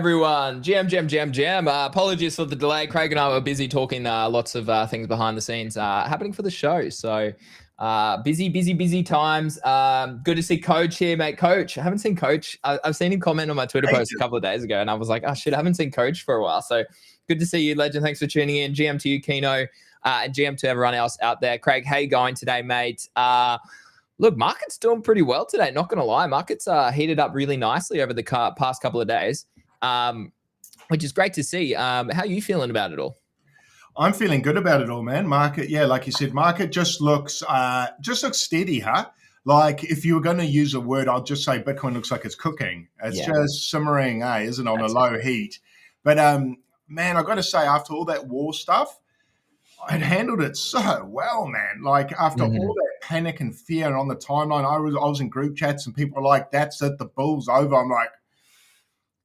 Everyone, GM. Apologies for the delay. Craig and I were busy talking lots of things behind the scenes happening for the show. So busy times. Good to see Coach here, mate. Coach, I haven't seen Coach. I've seen him comment on my Twitter post a couple of days ago, and I was like, oh shit, I haven't seen Coach for a while. So good to see you, legend. Thanks for tuning in. GM to you, Keno, and GM to everyone else out there. Craig, how you going today, mate? Look, market's doing pretty well today. Not going to lie. Market's heated up really nicely over the past couple of days. Which is great to see. How are you feeling about it all? I'm feeling good about it all, man. Market, yeah, like you said, market just looks steady, huh? Like if you were going to use a word, I'll just say Bitcoin looks like it's cooking. It's just simmering, isn't it, on a low heat. But man, I got to say, after all that war stuff, it handled it so well, man. Like after all that panic and fear, and on the timeline, I was in group chats, and people were like, "That's it, the bull's over." I'm like,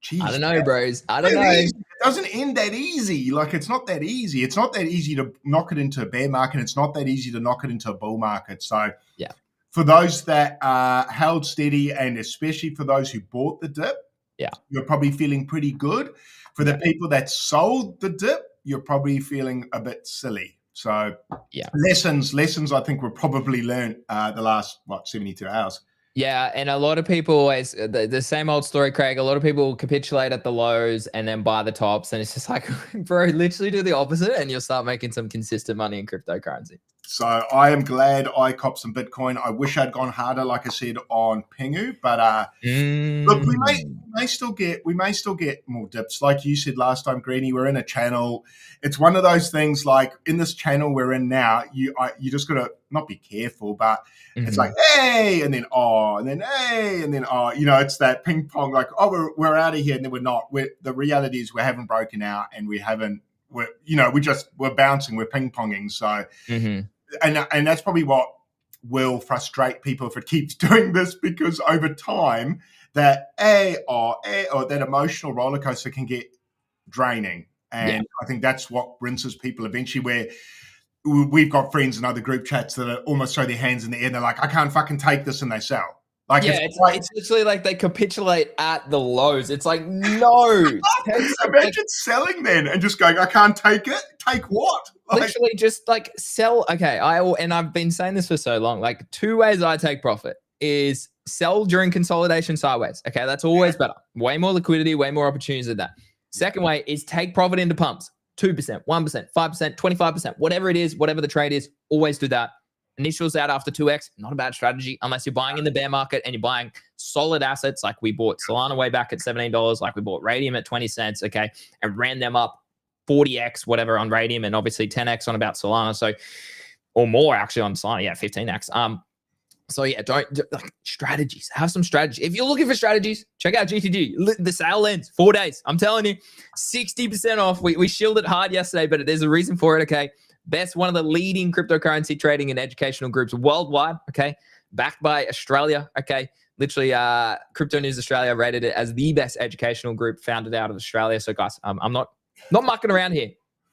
jeez, I don't know, bros. I don't know. It doesn't end that easy. Like, it's not that easy. It's not that easy to knock it into a bear market. It's not that easy to knock it into a bull market. So, yeah, for those that held steady, and especially for those who bought the dip, you're probably feeling pretty good. For the people that sold the dip, you're probably feeling a bit silly. So, lessons I think were probably learned the last 72 hours. Yeah, and a lot of people always, the same old story, Craig, a lot of people capitulate at the lows and then buy the tops. And it's just like, bro, literally do the opposite and you'll start making some consistent money in cryptocurrency. So I am glad I copped some Bitcoin. I wish I'd gone harder, like I said, on PENGU. But look, we may still get more dips. Like you said last time, Greeny, we're in a channel. It's one of those things, like in this channel we're in now, you just got to not be careful, but it's like, hey, and then oh, and then hey, and then oh, it's that ping pong, like, oh, we're out of here, and then we're not. The reality is we haven't broken out, and we're bouncing, we're ping ponging. So, and that's probably what will frustrate people if it keeps doing this, because over time that that emotional roller coaster can get draining. And I think that's what rinses people eventually, where we've got friends in other group chats that are almost throw their hands in the air and they're like, I can't fucking take this, and they sell. Like, it's literally like they capitulate at the lows. It's like, no. Imagine selling then and just going, I can't take it. Take what? Literally just like sell. Okay, I've been saying this for so long. Like, two ways I take profit is sell during consolidation sideways. Okay, that's always better. Way more liquidity, way more opportunities than that. Second way is take profit into pumps. 2%, 1%, 5%, 25%, whatever it is, whatever the trade is, always do that. Initials out after 2x, not a bad strategy, unless you're buying in the bear market and you're buying solid assets. Like we bought Solana way back at $17, like we bought Radium at 20 cents, okay, and ran them up 40x, whatever, on Radium, and obviously 10x on about Solana. So, or more actually on Solana, 15x. So yeah, don't strategies. Have some strategy. If you're looking for strategies, check out GTG. The sale ends 4 days. I'm telling you, 60% off. We shielded it hard yesterday, but there's a reason for it. Okay, one of the leading cryptocurrency trading and educational groups worldwide. Okay, backed by Australia. Okay, literally, Crypto News Australia rated it as the best educational group founded out of Australia. So guys, I'm not mucking around here.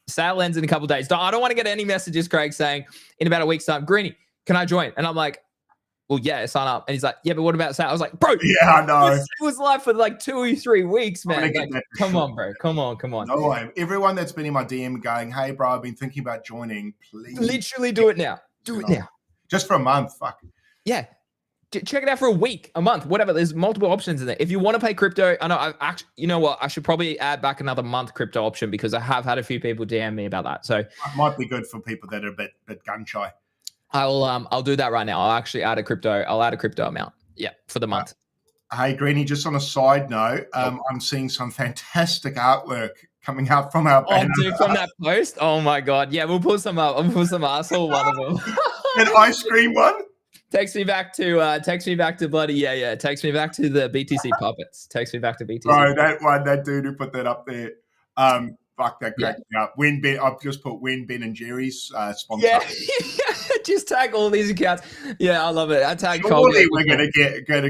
Sale ends in a couple of days. I don't want to get any messages, Craig, saying in about a week's time, Greeny, can I join? And I'm like, well, yeah, sign up. And he's like, yeah, but what about sale? I was like, bro, yeah, I know. It was live for like 2 or 3 weeks, man. Like, come on, bro. Come on. No way. Everyone that's been in my DM going, hey, bro, I've been thinking about joining. Please. Literally do it now. Do it now. Just for a month. Fuck. Yeah. Check it out for a week, a month, whatever. There's multiple options in there. If you want to pay crypto, I know you know what? I should probably add back another month crypto option, because I have had a few people DM me about that. So it might be good for people that are a bit gun shy. I'll do that right now. I'll actually add a crypto amount. Yeah, for the month. Hey, Greeny, just on a side note, I'm seeing some fantastic artwork coming out from our banner. Oh, dude, from that post? Oh my God. Yeah, we'll put some up. I'll put some asshole one of them. An ice cream one? Text me back to bloody text me back to the BTC puppets. Text me back to BTC. Bro, that dude who put that up there. Fuck, that cracked me up. I've just put Ben and Jerry's sponsor. Yeah. Just tag all these accounts. Yeah, I love it. I tag Surely we're gonna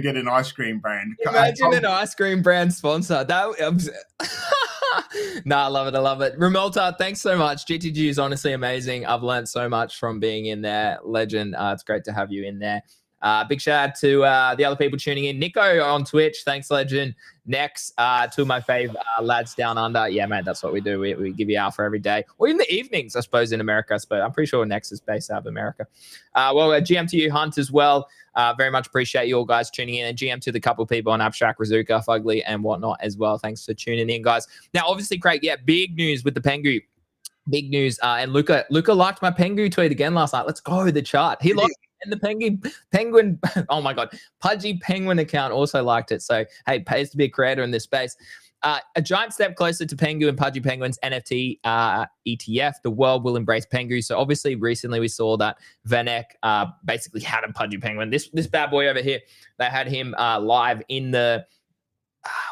get an ice cream brand. Imagine an ice cream brand sponsor. I love it. Ramelta, thanks so much. GTG is honestly amazing. I've learned so much from being in there. Legend. It's great to have you in there. Big shout out to the other people tuning in. Nico on Twitch, thanks, legend. Next, two of my fave lads down under. Yeah, man, that's what we do. We give you alpha every day, or in the evenings, I suppose, in America. But I'm pretty sure Next is based out of America. GM to you, Hunt, as well. Very much appreciate you all guys tuning in, and GM to the couple of people on Abstract, Razuka, Fugly, and whatnot as well. Thanks for tuning in, guys. Now, obviously, Craig, yeah, big news with the PENGU. Big news. And Luca liked my PENGU tweet again last night. Let's go, the chart. He liked it. And the penguin, oh my God, Pudgy Penguin account also liked it. So, hey, pays to be a creator in this space. A giant step closer to PENGU and Pudgy Penguins NFT ETF. The world will embrace PENGU. So obviously recently we saw that Vanek basically had a Pudgy Penguin. This bad boy over here, they had him live in the,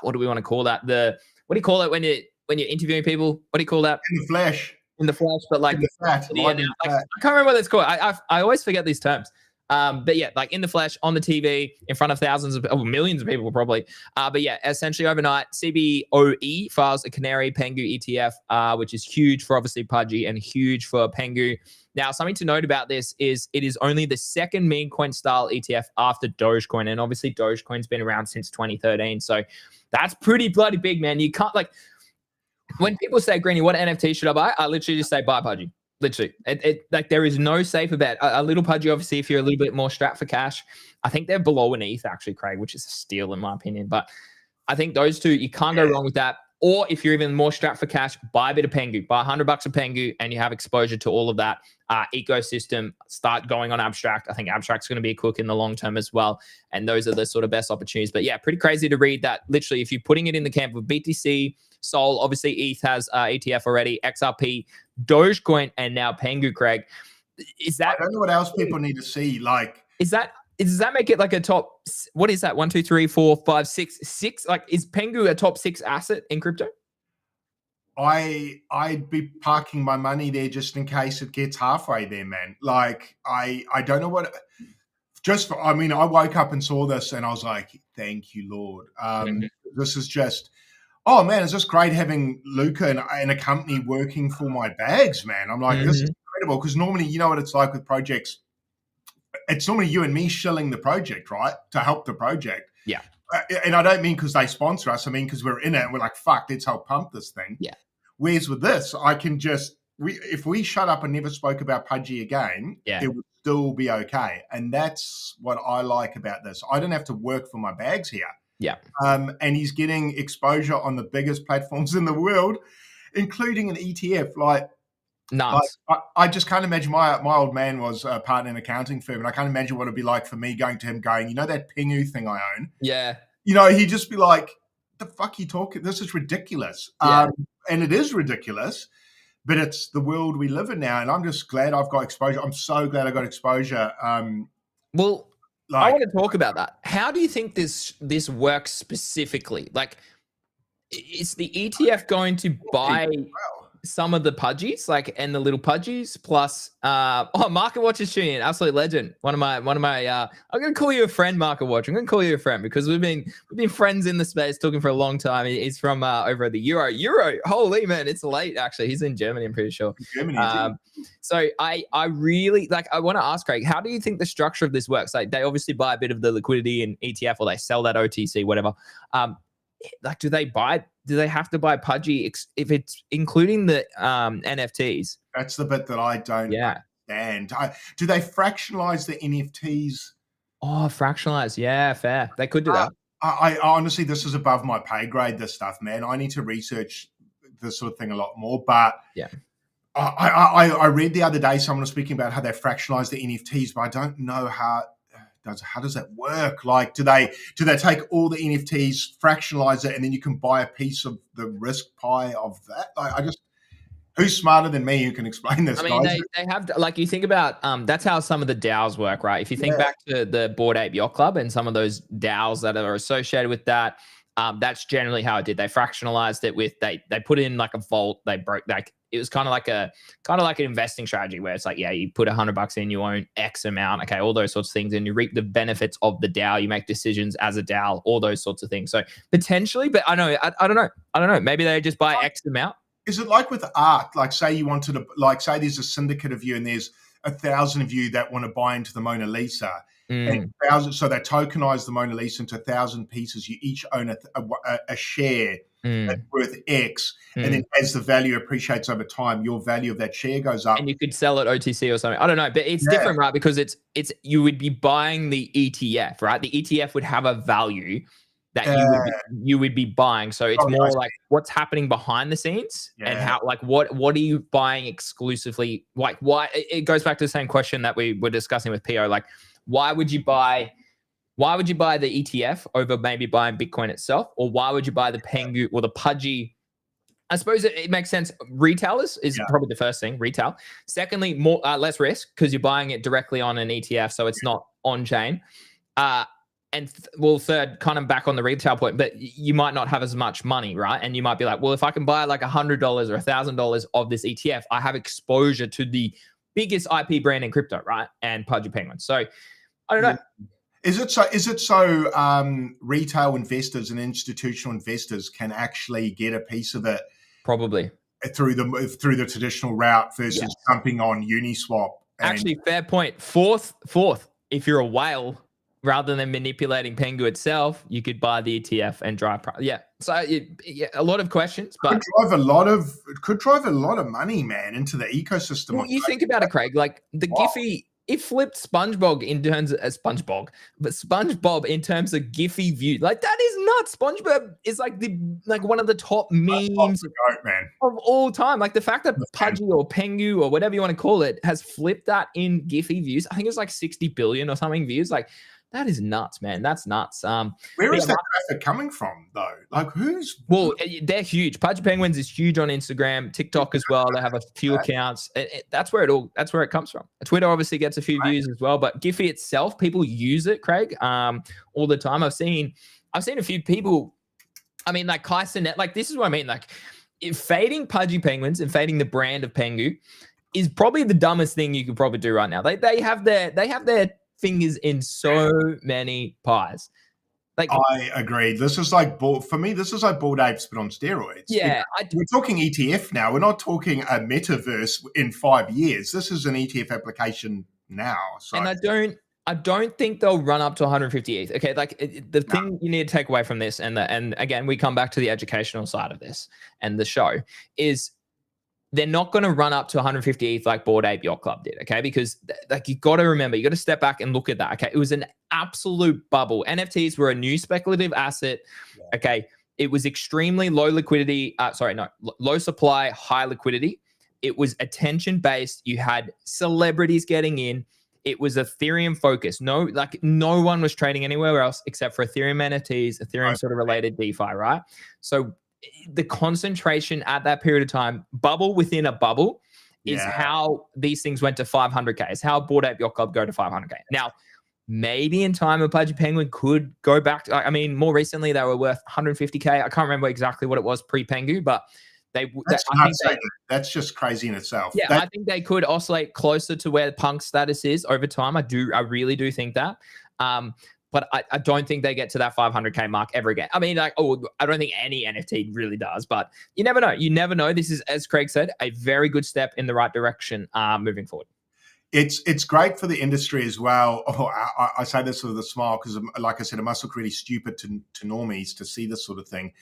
what do we want to call that? What do you call it when you're interviewing people? What do you call that? In the flesh. In the flesh, but like, I can't remember what it's called. I always forget these terms. But yeah, like in the flesh, on the TV, in front of thousands of millions of people probably. But yeah, essentially overnight, CBOE files a Canary PENGU ETF, which is huge for obviously Pudgy and huge for PENGU. Now, something to note about this is it is only the second meme coin style ETF after Dogecoin. And obviously Dogecoin's been around since 2013. So that's pretty bloody big, man. You can't like, when people say, Greeny, what NFT should I buy? I literally just say buy Pudgy. Literally, like there is no safer bet. A little Pudgy, obviously, if you're a little bit more strapped for cash, I think they're below an ETH actually, Craig, which is a steal in my opinion. But I think those two, you can't go wrong with that. Or if you're even more strapped for cash, buy a bit of PENGU, buy $100 of PENGU, and you have exposure to all of that ecosystem. Start going on Abstract. I think Abstract's going to be a cook in the long term as well. And those are the sort of best opportunities. But yeah, pretty crazy to read that. Literally, if you're putting it in the camp of BTC, Sol, obviously ETH has ETF already, XRP, Dogecoin, and now PENGU, Craig. Is that? I don't know what else people need to see. Like, does that make it like a top? What is that? 1, 2, 3, 4, 5, 6. Like, is PENGU a top 6 asset in crypto? I'd be parking my money there just in case it gets halfway there, man. Like, I don't know what. I woke up and saw this and I was like, thank you, Lord. This is just. Oh man, it's just great having Luca and a company working for my bags, man. I'm like, this is incredible because normally, you know what it's like with projects. It's normally you and me shilling the project, right, to help the project. Yeah. And I don't mean because they sponsor us. I mean because we're in it and we're like, fuck, let's help pump this thing. Yeah. Whereas with this, I can just if we shut up and never spoke about Pudgy again, it would still be okay. And that's what I like about this. I don't have to work for my bags here. Yeah. And he's getting exposure on the biggest platforms in the world, including an ETF. Like, nuts. I just can't imagine. My old man was a partner in an accounting firm, and I can't imagine what it'd be like for me going to him going, you know, that PENGU thing I own? Yeah. You know, he'd just be like, the fuck you talking? This is ridiculous. Yeah. And it is ridiculous, but it's the world we live in now. And I'm just glad I've got exposure. I'm so glad I got exposure. Well, I want to talk about that. How do you think this works specifically? Like, is the ETF going to buy some of the Pudgies, like, and the little Pudgies plus Market Watch is tuning in, absolute legend. One of my I'm gonna call you a friend, Market Watch. I'm gonna call you a friend because we've been friends in the space talking for a long time. He's from over at the Euro. Holy man, it's late actually. He's in Germany, I'm pretty sure. So I really like, I want to ask Craig, how do you think the structure of this works? Like, they obviously buy a bit of the liquidity in ETF, or they sell that OTC, whatever. Like, do they have to buy Pudgy if it's including the NFTs? That's the bit that I don't understand. Do they fractionalize the NFTs? Oh, fractionalize. Yeah, fair. They could do that. I honestly, this is above my pay grade, this stuff, man. I need to research this sort of thing a lot more. But yeah, I read the other day someone was speaking about how they fractionalize the NFTs, but I don't know how does that work? Like, do they take all the NFTs, fractionalize it, and then you can buy a piece of the risk pie of that? Like, who's smarter than me who can explain this? I mean, they have, like, you think about that's how some of the DAOs work, right? If you think back to the Bored Ape Yacht Club and some of those DAOs that are associated with that, that's generally how it did. They fractionalized it with they put in like a vault. They broke, like, it was kind of like an investing strategy where it's like, yeah, you put $100 in, you own X amount, okay, all those sorts of things, and you reap the benefits of the DAO. You make decisions as a DAO, all those sorts of things. So potentially, but I don't know. Maybe they just buy X amount. is it like with art? Like, say you wanted to, like, say there's a syndicate of you and there's 1,000 of you that want to buy into the Mona Lisa. And so they tokenize the Mona Lisa into 1,000 pieces. You each own a share that's worth X. And then as the value appreciates over time, your value of that share goes up. And you could sell it OTC or something. I don't know, but it's different, right? Because it's you would be buying the ETF, right? The ETF would have a value that you would be buying. So it's more like what's happening behind the scenes and how, like, what are you buying exclusively? Like, why? It goes back to the same question that we were discussing with PO. Like, why would you buy the ETF over maybe buying Bitcoin itself? Or why would you buy the PENGU or the Pudgy? I suppose it makes sense. Retailers is probably the first thing, retail. Secondly, more less risk because you're buying it directly on an ETF, so it's not on chain. And third, kind of back on the retail point, but you might not have as much money, right? And you might be like, well, if I can buy like $100 or $1,000 of this ETF, I have exposure to the biggest IP brand in crypto, right? And Pudgy Penguins. So I don't know. Is it so retail investors and institutional investors can actually get a piece of it probably through the traditional route versus jumping on Uniswap? Actually, fair point. Fourth, if you're a whale, rather than manipulating Pengu itself, you could buy the ETF and drive. So a lot of questions, but could drive a lot of money, man, into the ecosystem. Well, you think about it, Craig. Like the Giphy, it flipped SpongeBob in terms of SpongeBob in terms of Giphy view. Like that is nuts. SpongeBob is like one of the top memes of all time. Like the fact that Pudgy or Pengu or whatever you want to call it has flipped that in Giphy views. I think it was like 60 billion or something views. Like that is nuts, man. That's nuts. Where is that traffic coming from, though? Like, who's? Well, they're huge. Pudgy Penguins is huge on Instagram, TikTok as well. They have a few accounts. That's where it comes from. Twitter obviously gets a few views as well, but Giphy itself, people use it, Craig, all the time. I've seen a few people. I mean, like Kai Cenat, like this is what I mean. Like, fading Pudgy Penguins and fading the brand of Pengu is probably the dumbest thing you could probably do right now. They have their fingers in so many pies. Like, I agree. This is like for me. This is like Bored Apes, but on steroids. Yeah, we're talking ETF now. We're not talking a metaverse in 5 years. This is an ETF application now. So. And I don't think they'll run up to 150 ETH. Okay, like the thing you need to take away from this, and again, we come back to the educational side of this and the show is. They're not going to run up to 150 ETH like Bored Ape Yacht Club did, okay? Because like you got to remember, you got to step back and look at that, okay? It was an absolute bubble. NFTs were a new speculative asset, okay? It was extremely low liquidity. Low supply, high liquidity. It was attention based. You had celebrities getting in. It was Ethereum focused. No one was trading anywhere else except for Ethereum NFTs, Ethereum sort of related DeFi, right? So the concentration at that period of time, bubble within a bubble, is how these things went to 500K. It's how Bored Ape Yacht Club go to 500K. Now, maybe in time a Pudgy Penguin could go back to, I mean, more recently they were worth 150K. I can't remember exactly what it was pre-Pengu, but that's just crazy in itself. Yeah, I think they could oscillate closer to where Punk's status is over time. I really do think that. But I don't think they get to that 500K mark ever again. I mean, I don't think any NFT really does, but you never know. You never know. This is, as Craig said, a very good step in the right direction moving forward. It's great for the industry as well. I say this with a smile because, like I said, it must look really stupid to normies to see this sort of thing,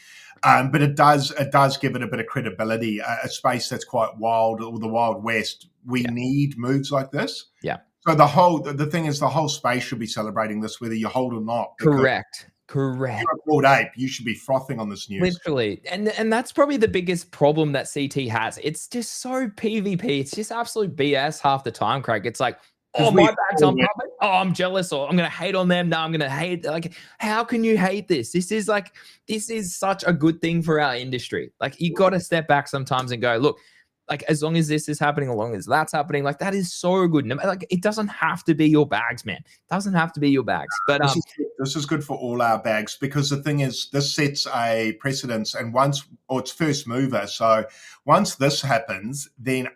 but it does give it a bit of credibility. A space that's quite wild, or the Wild West. We need moves like this. Yeah. So the thing is, the whole space should be celebrating this, whether you hold or not. Correct. If you're a Bored Ape, you should be frothing on this news. Literally. And that's probably the biggest problem that CT has. It's just so PvP. It's just absolute BS half the time, Craig. It's like, oh, my bag's unpopping. Oh, I'm jealous, or I'm going to hate on them. No, I'm going to hate. Like, how can you hate this? This is such a good thing for our industry. Like, you got to step back sometimes and go, look, like as long as this is happening, as long as that's happening, like that is so good. Like it doesn't have to be your bags, man. It doesn't have to be your bags. But this is good for all our bags, because the thing is, this sets a precedence, and it's first mover. So once this happens, then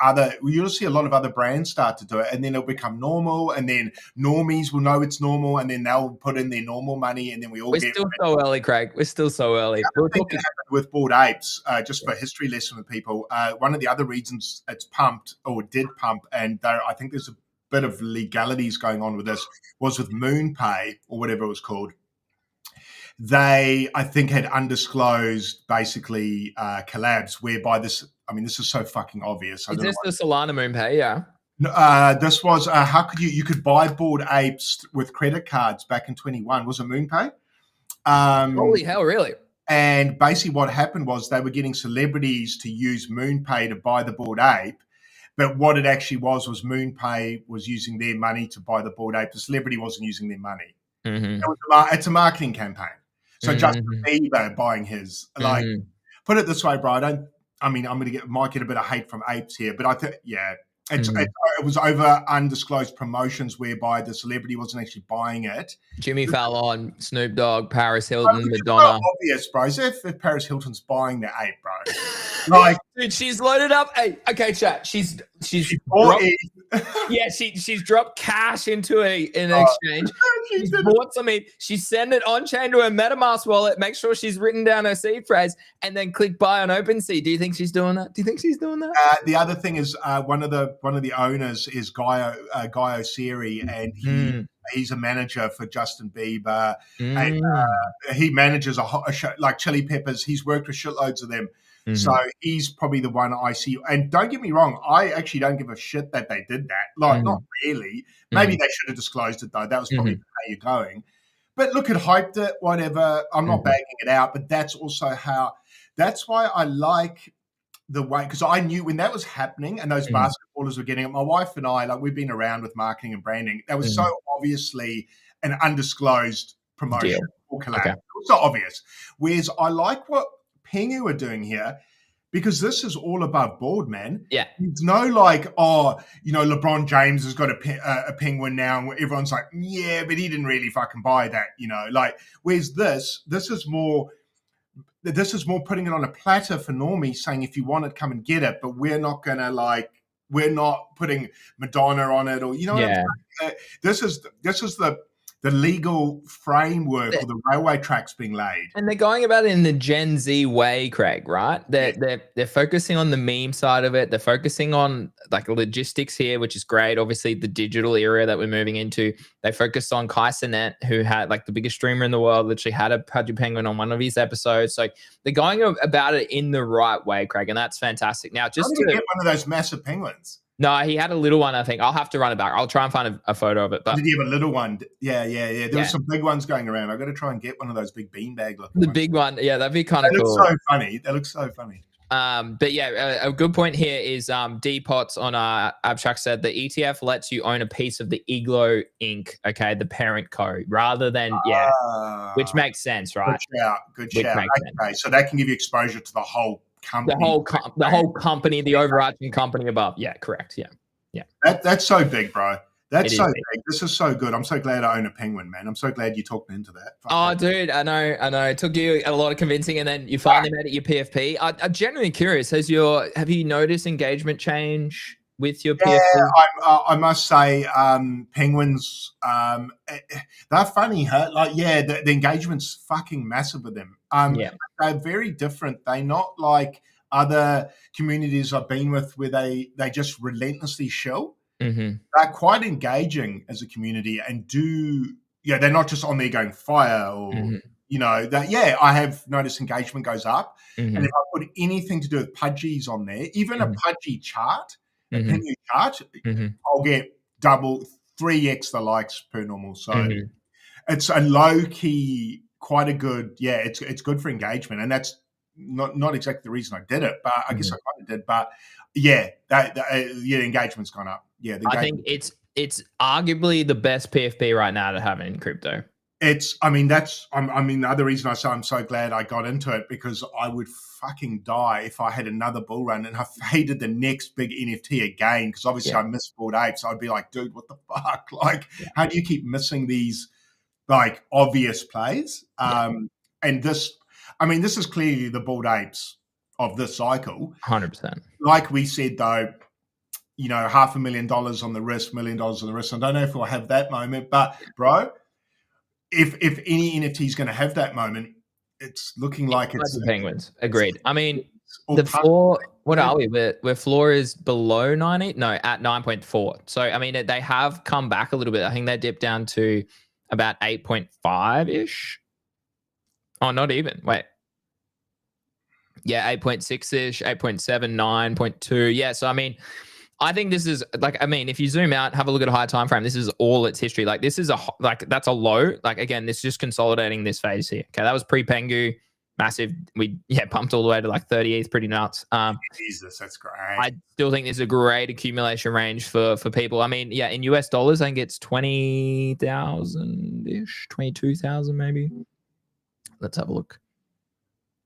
you'll see a lot of other brands start to do it, and then it'll become normal, and then normies will know it's normal, and then they'll put in their normal money, and then we're still so early, Craig. We're still so early. That happened with Bored Apes, just for history lesson with people. One of the other reasons it's pumped, or did pump, and I think there's a bit of legalities going on with this, was with MoonPay, or whatever it was called. They, I think, had undisclosed basically collabs whereby this is so fucking obvious. Is this the Solana MoonPay? Yeah. This was how could you could buy Bored Apes with credit cards back in 21. Was it MoonPay? Holy hell, really? And basically what happened was they were getting celebrities to use MoonPay to buy the Bored Ape. But what it actually was MoonPay was using their money to buy the Bored Ape. The celebrity wasn't using their money. Mm-hmm. It's a marketing campaign. So Justin Bieber buying his, like, put it this way, bro. I'm going to might get a bit of hate from apes here, but I think, it was over undisclosed promotions whereby the celebrity wasn't actually buying it. Jimmy Fallon, Snoop Dogg, Paris Hilton, Madonna. Obvious, bro. If Paris Hilton's buying the ape, bro, like, dude, she's loaded up. Hey, okay, chat. She's she's dropped cash into an exchange. She's bought some. She's sent it on chain to her MetaMask wallet. Make sure she's written down her seed phrase, and then click buy on OpenSea. Do you think she's doing that? The other thing is one of the owners is Guy Siri, and he's a manager for Justin Bieber. And, he manages a show like Chili Peppers. He's worked with shitloads of them. So he's probably the one I see. And don't get me wrong, I actually don't give a shit that they did that. Like, not really. Maybe they should have disclosed it, though. That was probably how you're going. But look, it hyped it, whatever. I'm not bagging it out, but that's also that's why I like the way, because I knew when that was happening and those basketballers were getting it, my wife and I, like, we've been around with marketing and branding. That was so obviously an undisclosed promotion or collab. Okay. It was so obvious. Whereas I like what PENGU are doing here, because this is all above board, man. Yeah. It's no like, LeBron James has got a penguin now, and everyone's like, yeah, but he didn't really fucking buy that, like, whereas this is more putting it on a platter for normies, saying, if you want it, come and get it, but we're not putting Madonna on it, or, this is the legal framework, or the railway tracks being laid. And they're going about it in the Gen Z way, Craig, right? They're focusing on the meme side of it. They're focusing on like logistics here, which is great. Obviously, the digital era that we're moving into. They focused on Kai Cenat, who had like the biggest streamer in the world, literally had a Pudgy Penguin on one of his episodes. So they're going about it in the right way, Craig, and that's fantastic. Now, just to get one of those massive penguins. No, he had a little one, I think. I'll have to run it back. I'll try and find a photo of it. But did he have a little one? Yeah. There were some big ones going around. I've got to try and get one of those big beanbag looking ones. Big one. Yeah, that'd be kind of cool. That looks so funny. But yeah, a good point here is Dpots on Abstract said the ETF lets you own a piece of the Iglo Inc., okay, the parent co, rather than, which makes sense, right? Good shout. Okay, so that can give you exposure to the whole company, the whole company, the overarching company above. Yeah, correct. Yeah. That's so big, bro. That's so big. This is so good. I'm so glad I own a penguin, man. I'm so glad you talked me into that. Oh, dude, I know. It took you a lot of convincing, and then you finally made it your PFP. I'm genuinely curious. Have you noticed engagement change with your PFP? Yeah, I must say, penguins, they're funny, huh? Like, the engagement's fucking massive with them. They're very different. They're not like other communities I've been with where they just relentlessly shill. They're quite engaging as a community, and they're not just on there going fire, or I have noticed engagement goes up. And if I put anything to do with pudgies on there, even a pudgy chart, a PENGU chart, I'll get double 3x the likes per normal. So it's a low key, quite a good, it's good for engagement, and that's not exactly the reason I did it, but I guess I kind of did. But the engagement's gone up. I think it's arguably the best PFP right now to have in crypto. I mean, the other reason I say I'm so glad I got into it, because I would fucking die if I had another bull run and I faded the next big NFT again, because obviously I missed Bored Apes. I'd be like, dude, what the fuck? Like, how do you keep missing these like obvious plays? And this, I mean, this is clearly the Bored Apes of this cycle. 100%. Like we said, though, you know, $500,000 on the wrist, $1 million on the wrist. I don't know if we'll have that moment, but bro, if any NFT is going to have that moment, it's looking like it's the Penguins. Agreed. I mean, the floor. What are we? Where floor is below 90? No, at 9.4. So I mean, they have come back a little bit. I think they dipped down to about 8.5 ish. Oh, not even. Wait. Yeah, 8.6 ish, 8.7, 9.2. Yeah. So I mean, I think this is like, I mean, if you zoom out, have a look at a higher time frame, this is all its history. Like this is that's a low. Like again, this is just consolidating this phase here. Okay, that was pre-Pengu, massive. We pumped all the way to like 38th, pretty nuts. Jesus, that's great. I still think this is a great accumulation range for people. I mean, yeah, in US dollars, I think it's 20,000 ish, 22,000 maybe. Let's have a look.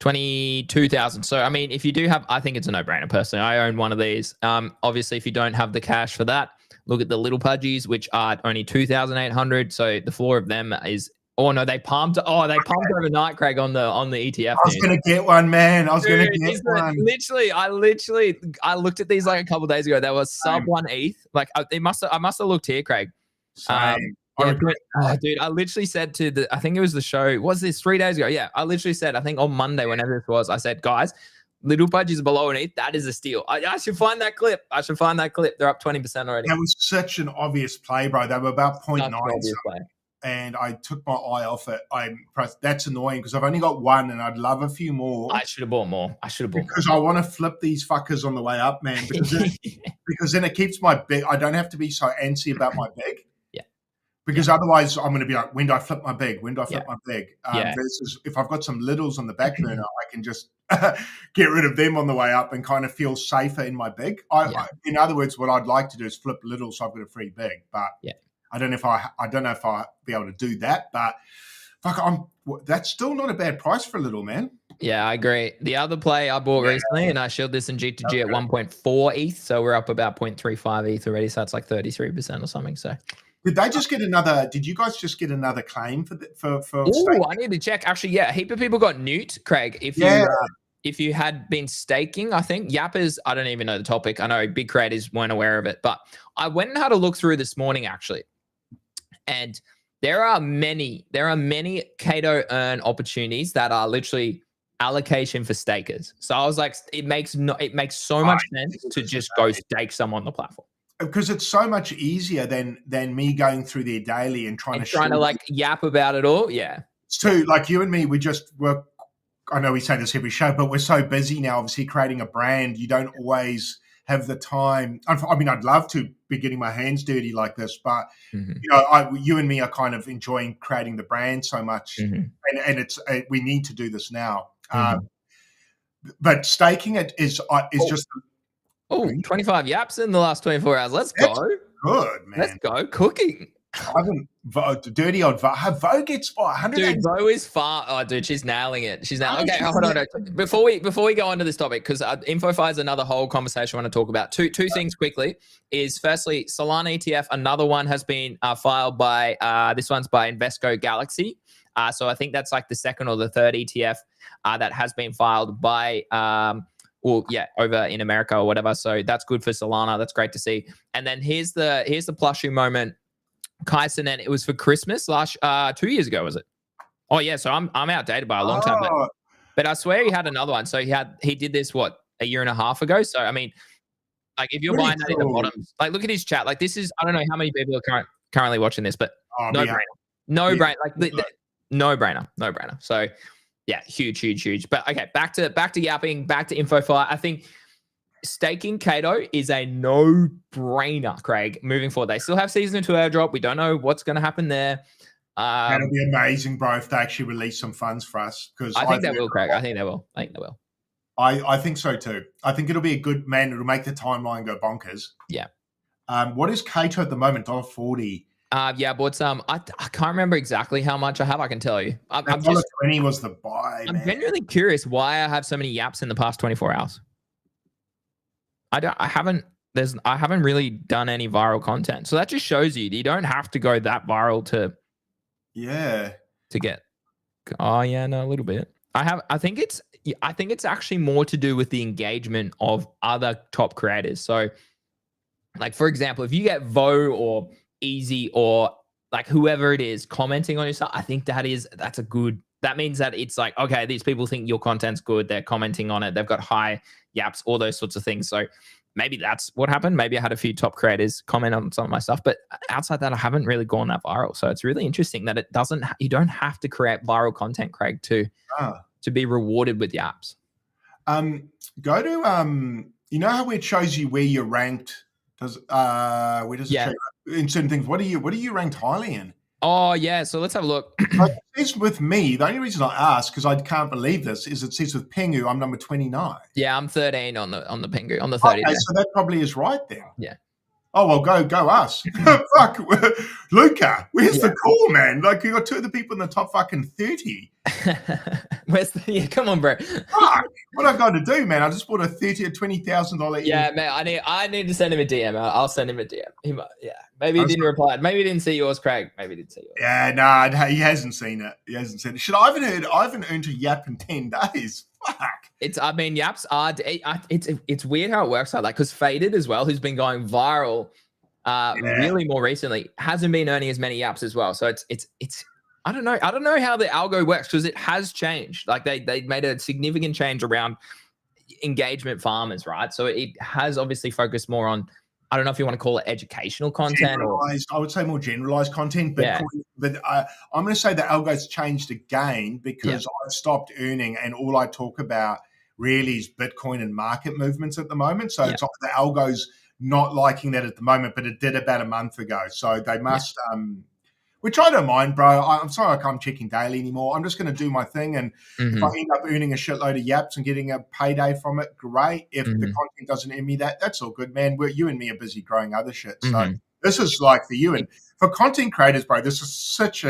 22,000. So, I mean, if you do have, I think it's a no-brainer personally. I own one of these. Obviously, if you don't have the cash for that, look at the little pudgies, which are only 2,800. So the floor of them is, oh no, they pumped overnight, Craig, on the ETF. I was going to get one, man. I was going to get one. Literally, I looked at these like a couple of days ago. They were sub 1 ETH. Like I must have looked here, Craig. Dude, I literally said to I think it was the show, was this 3 days ago? Yeah, I literally said, I think on Monday, whenever this was, I said, guys, little budgies below an ETH, that is a steal. I should find that clip. They're up 20% already. That was such an obvious play, bro. They were about 0.9. And I took my eye off it. That's annoying because I've only got one and I'd love a few more. I should have bought more. Because I want to flip these fuckers on the way up, man. Because then it keeps my big. I don't have to be so antsy about my big. Because otherwise I'm going to be like, when do I flip my big? Versus if I've got some littles on the back burner, I can just get rid of them on the way up and kind of feel safer in my big. In other words, what I'd like to do is flip littles so I've got a free big. But I don't know if I'll be able to do that. But fuck, that's still not a bad price for a little, man. Yeah, I agree. The other play I bought recently, and I showed this in G2G at 1.4 ETH. So we're up about 0.35 ETH already. So that's like 33% or something. So. Did they just get another? Did you guys just get another claim for? Oh, I need to check. Actually, yeah, a heap of people got newt, Craig. If you had been staking, I think Yappers. I don't even know the topic. I know big creators weren't aware of it, but I went and had a look through this morning actually, and there are many Cato earn opportunities that are literally allocation for stakers. So I was like, it makes so much sense to just go stake some on the platform. Because it's so much easier than me going through there daily and trying to like yap about it all. Yeah. It's too, like you and me, we just work. I know we say this every show, but we're so busy now, obviously creating a brand. You don't always have the time. I mean, I'd love to be getting my hands dirty like this, but you know, you and me are kind of enjoying creating the brand so much, and it's we need to do this now. But staking it is just. Oh, 25 yaps in the last 24 hours. Let's go. Good, man. Let's go. Cooking. I haven't dirty old Vo. Vo gets 100. Dude, Vo is far. Oh, dude, she's nailing it. Okay, hold on. Before we go on to this topic, because InfoFi is another whole conversation I want to talk about. Two things quickly is firstly, Solana ETF. Another one has been filed by this one's by Invesco Galaxy. So I think that's like the second or the third ETF that has been filed by over in America or whatever. So that's good for Solana. That's great to see. And then here's the plushie moment. Kai Cenat, it was for Christmas 2 years ago, was it? Oh yeah, so I'm outdated by a long time. But I swear he had another one. So he did this a year and a half ago. So I mean, like if you're buying that in the bottoms, like look at his chat. Like this is, I don't know how many people are currently watching this, but no brainer. No brainer. So yeah, huge. But okay, back to yapping, back to InfoFi. I think staking Cato is a no-brainer, Craig, moving forward. They still have season 2 airdrop. We don't know what's going to happen there. It'll be amazing, bro, if they actually release some funds for us. Because I think they will, Craig. I think they will. I think so too. I think it'll be a good, man, it'll make the timeline go bonkers. Yeah. What is Cato at the moment? $1.40. Yeah, I bought some. I can't remember exactly how much I have. I can tell you. I'm just $1.20 was the buy, I'm man. genuinely curious why I have so many yaps in the past 24 hours. I haven't really done any viral content. So that just shows you don't have to go that viral to get. Oh yeah, no, a little bit. I think it's actually more to do with the engagement of other top creators. So like for example, if you get Vo or Easy or like whoever it is commenting on your stuff, I think that means that it's like, okay, these people think your content's good. They're commenting on it. They've got high yaps, all those sorts of things. So maybe that's what happened. Maybe I had a few top creators comment on some of my stuff, but outside that, I haven't really gone that viral. So it's really interesting that you don't have to create viral content, Craig, to be rewarded with yaps. Go to you know how it shows you where you're ranked. Where does it show you in certain things? What are you ranked highly in? Oh yeah, so let's have a look. Like it says with me, the only reason I ask because I can't believe this is it says with PENGU I'm number 29. Yeah, I'm 13 on the PENGU on the 30. Okay, so that probably is right then. Yeah. Oh well, go us. Fuck, Luca, where's the call, man? Like you got two of the people in the top fucking 30. Come on, bro. Fuck, what I got to do, man? I just bought a $20,000. Yeah, man. I need to send him a DM. I'll send him a DM. Maybe he didn't reply. Maybe he didn't see yours, Craig. Maybe he didn't see yours. Yeah, no, he hasn't seen it. I haven't earned a yap in 10 days. Fuck. Yaps are. It's weird how it works like that because Faded as well, who's been going viral, really more recently, hasn't been earning as many yaps as well. So it's. I don't know how the algo works because it has changed. Like they made a significant change around engagement farmers, right? So it has obviously focused more on, I don't know if you want to call it educational content I would say more generalized content, but I'm going to say the algo's changed again because I've stopped earning and all I talk about really is Bitcoin and market movements at the moment. So it's the algo's not liking that at the moment, but it did about a month ago. So they must, which I don't mind, bro. I'm sorry I can't checking daily anymore. I'm just going to do my thing. And if I end up earning a shitload of yaps and getting a payday from it, great. If the content doesn't earn me that, that's all good, man. You and me are busy growing other shit. So this is like for you. And for content creators, bro, this is such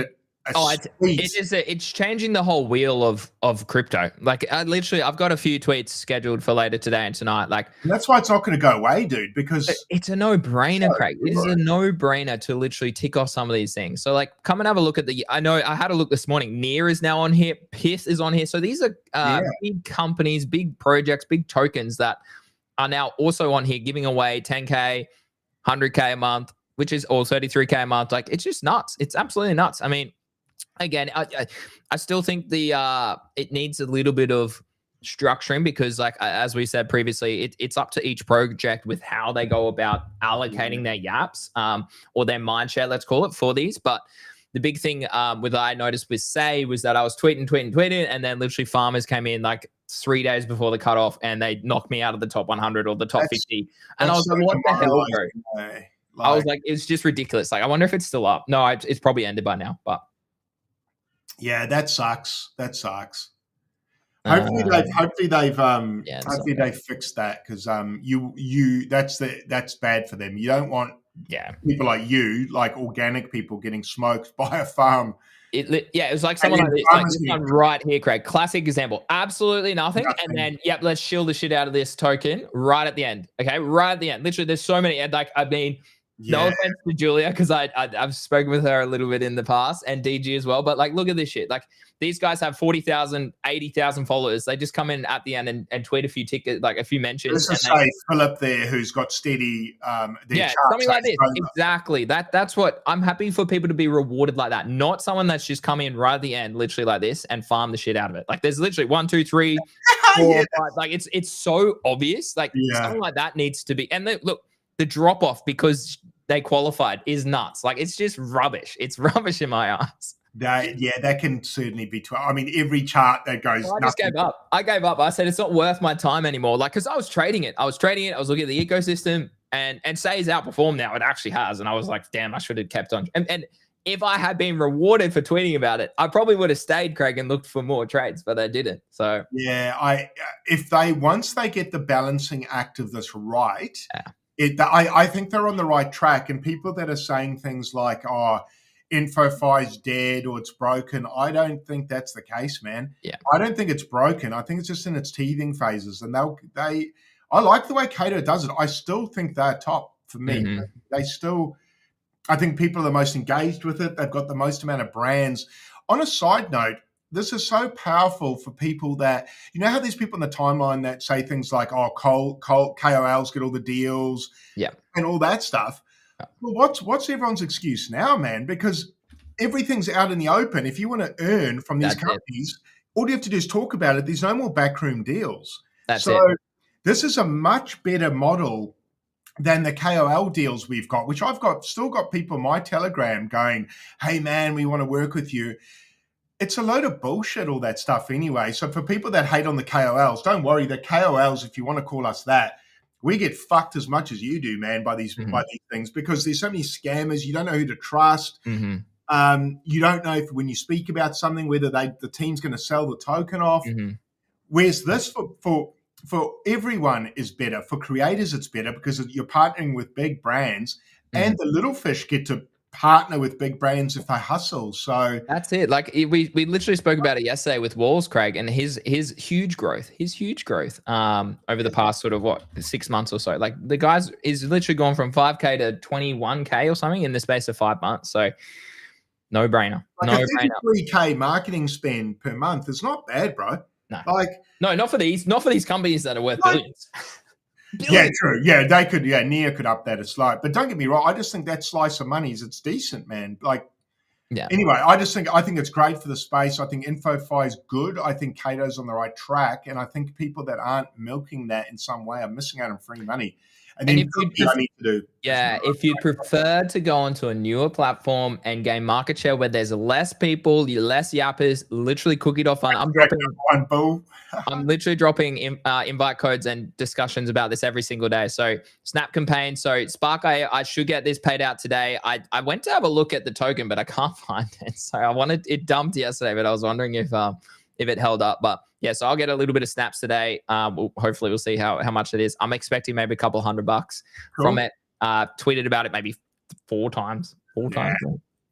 it's changing the whole wheel of crypto. Like I've got a few tweets scheduled for later today and tonight. Like that's why it's not going to go away, dude, because it's a no-brainer, Craig. It is a no-brainer to literally tick off some of these things. So like come and have a look at I know I had a look this morning. Near is now on here. Pith is on here. So these are big companies, big projects, big tokens that are now also on here giving away 10K, 100K a month, which is all 33K a month. Like it's just nuts. It's absolutely nuts. I mean, again, I still think it needs a little bit of structuring because, like as we said previously, it's up to each project with how they go about allocating their yaps or their mind share, let's call it, for these. But the big thing I noticed with Say was that I was tweeting, and then literally farmers came in like 3 days before the cutoff and they knocked me out of the top 100 or the top 50. And I was like, what the hell, bro? I was like, it's just ridiculous. Like, I wonder if it's still up. No, it's probably ended by now, but. Yeah, that sucks. Hopefully they've fixed that because that's bad for them. You don't want people like you, like organic people, getting smoked by a farm. It was like someone like this, like this one right here, Craig. Classic example. Absolutely nothing. And then let's shill the shit out of this token right at the end. Okay, right at the end. Literally, there's so many. Like I mean. No offense to Julia, because I've spoken with her a little bit in the past and DG as well. But like, look at this shit. Like these guys have 40,000, 80,000 followers. They just come in at the end and tweet a few tickets, like a few mentions. Let's just say Philip there, who's got steady. Something like this. Exactly. That's what I'm happy for people to be rewarded like that. Not someone that's just come in right at the end, literally like this, and farm the shit out of it. Like there's literally 1, 2, 3, 4, 5. Like it's so obvious. Like something like that needs to be. And look. The drop off because they qualified is nuts. Like it's just rubbish. It's rubbish in my eyes. That can certainly be. I mean, every chart that goes. Well, I just gave up. I said it's not worth my time anymore. Like because I was trading it. I was looking at the ecosystem, and Say's outperformed now. It actually has, and I was like, damn, I should have kept on. And if I had been rewarded for tweeting about it, I probably would have stayed, Craig, and looked for more trades, but I didn't. So once they get the balancing act of this right. I think they're on the right track, and people that are saying things like, "Oh, InfoFi's dead or it's broken," I don't think that's the case, man. Yeah. I don't think it's broken. I think it's just in its teething phases, and I like the way Cato does it. I still think they're top for me. Mm-hmm. They still, I think people are the most engaged with it. They've got the most amount of brands. On a side note, this is so powerful for people that, you know how there's people in the timeline that say things like, "Oh, KOLs get all the deals," Yeah. and all that stuff. Well, what's everyone's excuse now, man? Because everything's out in the open. If you want to earn from these companies, all you have to do is talk about it. There's no more backroom deals. This is a much better model than the KOL deals we've got, which still got people in my Telegram going, "Hey, man, we want to work with you." It's a load of bullshit, all that stuff anyway. So for people that hate on the KOLs, don't worry. The KOLs, if you want to call us that, we get fucked as much as you do, man, by these things, because there's so many scammers. You don't know who to trust. You don't know if when you speak about something whether the team's going to sell the token off. Whereas this for everyone is better. For creators, it's better because you're partnering with big brands, and the little fish get to partner with big brands if they hustle. So that's it. Like we literally spoke about it yesterday with Walls, Craig, and his huge growth, over the past sort of 6 months or so. Like the guy's is literally gone from 5K to 21K or something in the space of 5 months. So no brainer. Like a 33K marketing spend per month is not bad, bro. No, not for these companies that are worth billions. Yeah, true. Yeah, they could. Yeah, Nia could up that a slight. But don't get me wrong. I just think that slice of money it's decent, man. Anyway, I think it's great for the space. I think InfoFi is good. I think Cato's on the right track, and I think people that aren't milking that in some way are missing out on free money. And then if you prefer to go onto a newer platform and gain market share where there's less people, less yappers, literally cookie dot fun. I'm literally dropping invite codes and discussions about this every single day. So Snap campaign. So Spark, I should get this paid out today. I went to have a look at the token, but I can't find it. So it dumped yesterday, but I was wondering if it held up. But yeah, so I'll get a little bit of snaps today. Hopefully we'll see how much it is. I'm expecting maybe a couple $100 from it. Tweeted about it maybe four times. Yeah,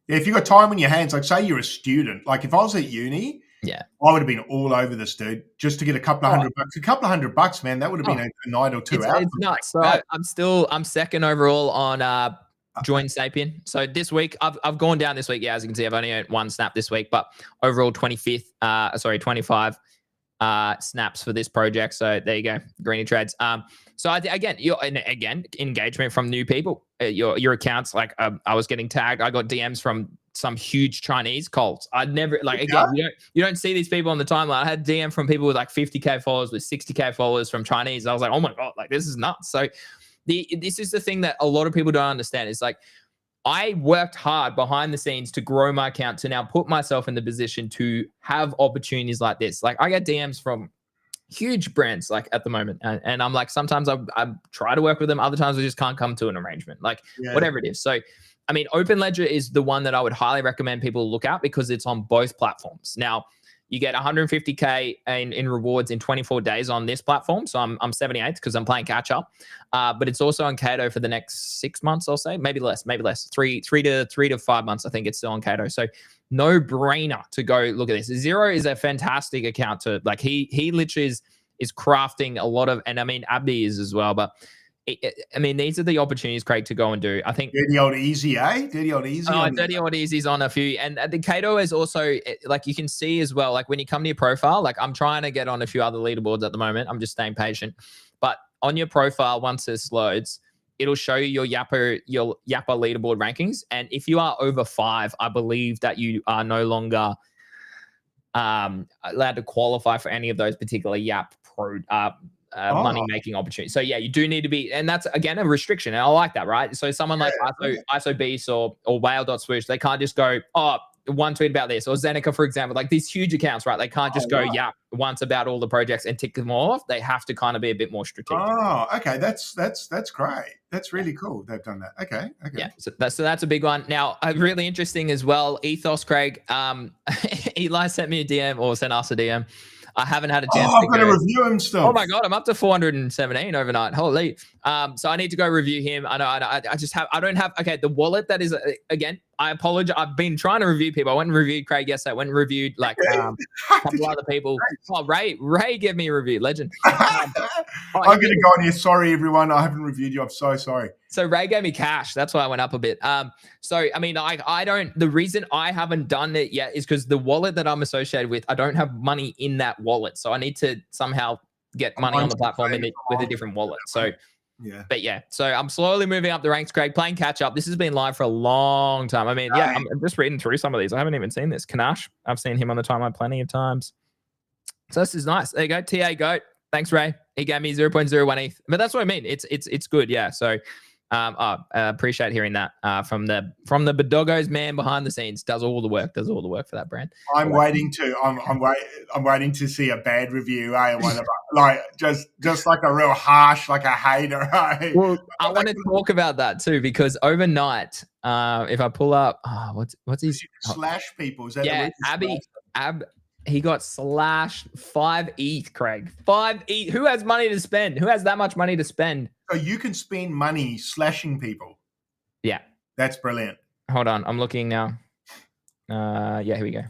if you got time on your hands, like say you're a student, like if I was at uni, I would have been all over this, dude, just to get a couple of $100. A couple of $100, man, that would have been a night or two out. It's nuts. So I'm second overall on Join Sapien. So this week I've gone down this week. Yeah, as you can see, I've only earned one snap this week, but overall 25 snaps for this project. So there you go, Greeny Trades. So again, engagement from new people. Your accounts, like I was getting tagged. I got DMs from some huge Chinese cults. I'd never you don't see these people on the timeline. I had DM from people with like 50K followers, with 60K followers from Chinese. I was like, oh my god, like this is nuts. So this is the thing that a lot of people don't understand. It's like I worked hard behind the scenes to grow my account to now put myself in the position to have opportunities like this. Like I get DMs from huge brands like at the moment. And I'm like, sometimes I try to work with them. Other times I just can't come to an arrangement, whatever it is. So, I mean, Open Ledger is the one that I would highly recommend people look at because it's on both platforms. Now, you get 150K in rewards in 24 days on this platform. So I'm 78th because I'm playing catch up. But it's also on Cato for the next 6 months, I'll say. Maybe less. Three to 5 months, I think it's still on Cato. So no brainer to go look at this. Zero is a fantastic account to like. He literally is crafting a lot of, and I mean Abdi is as well. But I mean, these are the opportunities, Craig, to go and do. I think dirty old easy, eh? Dirty old easy. Oh, dirty old easy's on a few, and the Cato is also like you can see as well. Like when you come to your profile, like I'm trying to get on a few other leaderboards at the moment. I'm just staying patient, but on your profile, once this loads, it'll show you your Yapper leaderboard rankings, and if you are over 5, I believe that you are no longer allowed to qualify for any of those particular Yap Pro. Money-making opportunities. So yeah, you do need to be, and that's again a restriction. And I like that, right? So someone like ISO Beast or Whale.swoosh, they can't just go, one tweet about this, or Zeneca, for example, like these huge accounts, right? They can't just go once about all the projects and tick them off. They have to kind of be a bit more strategic. Oh, okay. That's great. That's really cool. They've done that. Okay. Yeah. So that's a big one. Now, really interesting as well. Ethos, Craig. Eli sent me a DM or sent us a DM. I haven't had a chance Oh, to I've got to go. review him still. Oh my God, I'm up to 417 overnight. Holy. So I need to go review him. I know. I don't have, okay, the wallet that is, again, I apologize. I've been trying to review people. I went and reviewed Craig yesterday. I went and reviewed like a couple other people. Oh, Ray gave me a review. Legend. I'm going to go on here. Sorry, everyone. I haven't reviewed you. I'm so sorry. So Ray gave me cash. That's why I went up a bit. So, I mean, I don't, the reason I haven't done it yet is because the wallet that I'm associated with, I don't have money in that wallet. So I need to somehow get money on the platform with a different wallet. So, yeah. But yeah, so I'm slowly moving up the ranks, Craig, playing catch up. This has been live for a long time. I mean, yeah, I'm just reading through some of these. I haven't even seen this. Kanash, I've seen him on the timeline plenty of times. So this is nice. There you go. TA Goat. Thanks, Ray. He gave me 0.01 ETH. But that's what I mean. It's good. Yeah. So appreciate hearing that from the Badogos man behind the scenes. Does all the work for that brand. I'm waiting to see a bad review, like just like a real harsh, like a hater. Right? Well, I want to talk about that too, because overnight, if I pull up, what's his slash people? Is that he got slashed 5 ETH, Craig. 5 ETH. Who has money to spend? Who has that much money to spend? So you can spend money slashing people. Yeah. That's brilliant. Hold on. I'm looking now. Yeah, here we go.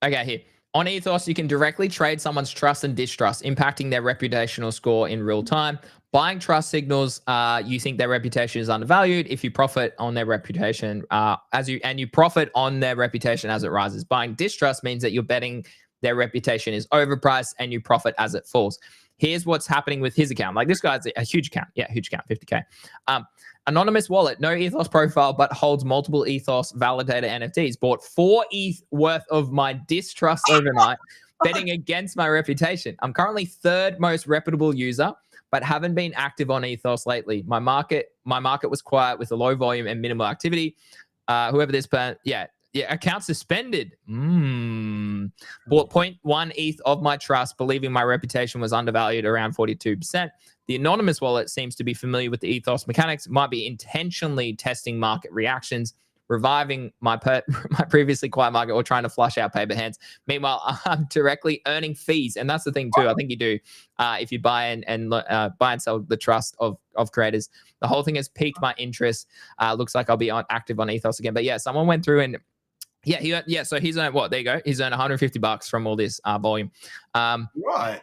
Okay, here. On Ethos, you can directly trade someone's trust and distrust, impacting their reputational score in real time. Buying trust signals you think their reputation is undervalued. If you profit on their reputation you profit on their reputation as it rises. Buying distrust means that you're betting their reputation is overpriced and you profit as it falls. Here's what's happening with his account. Like this guy's a huge account. Yeah, huge account, 50K. Anonymous wallet, no Ethos profile, but holds multiple Ethos validator NFTs. Bought 4 ETH worth of my distrust overnight, betting against my reputation. I'm currently 3rd most reputable user, but haven't been active on Ethos lately. My market was quiet with a low volume and minimal activity. Whoever this person, account suspended. Bought 0.1 ETH of my trust, believing my reputation was undervalued around 42%. The anonymous wallet seems to be familiar with the Ethos mechanics, might be intentionally testing market reactions, reviving my previously quiet market, or trying to flush out paper hands. Meanwhile, I'm directly earning fees. And that's the thing too. I think you do if you buy and sell the trust of creators. The whole thing has piqued my interest. Looks like I'll be active on Ethos again. But yeah, someone went through and so he's earned what? There you go. He's earned $150 from all this volume. Right.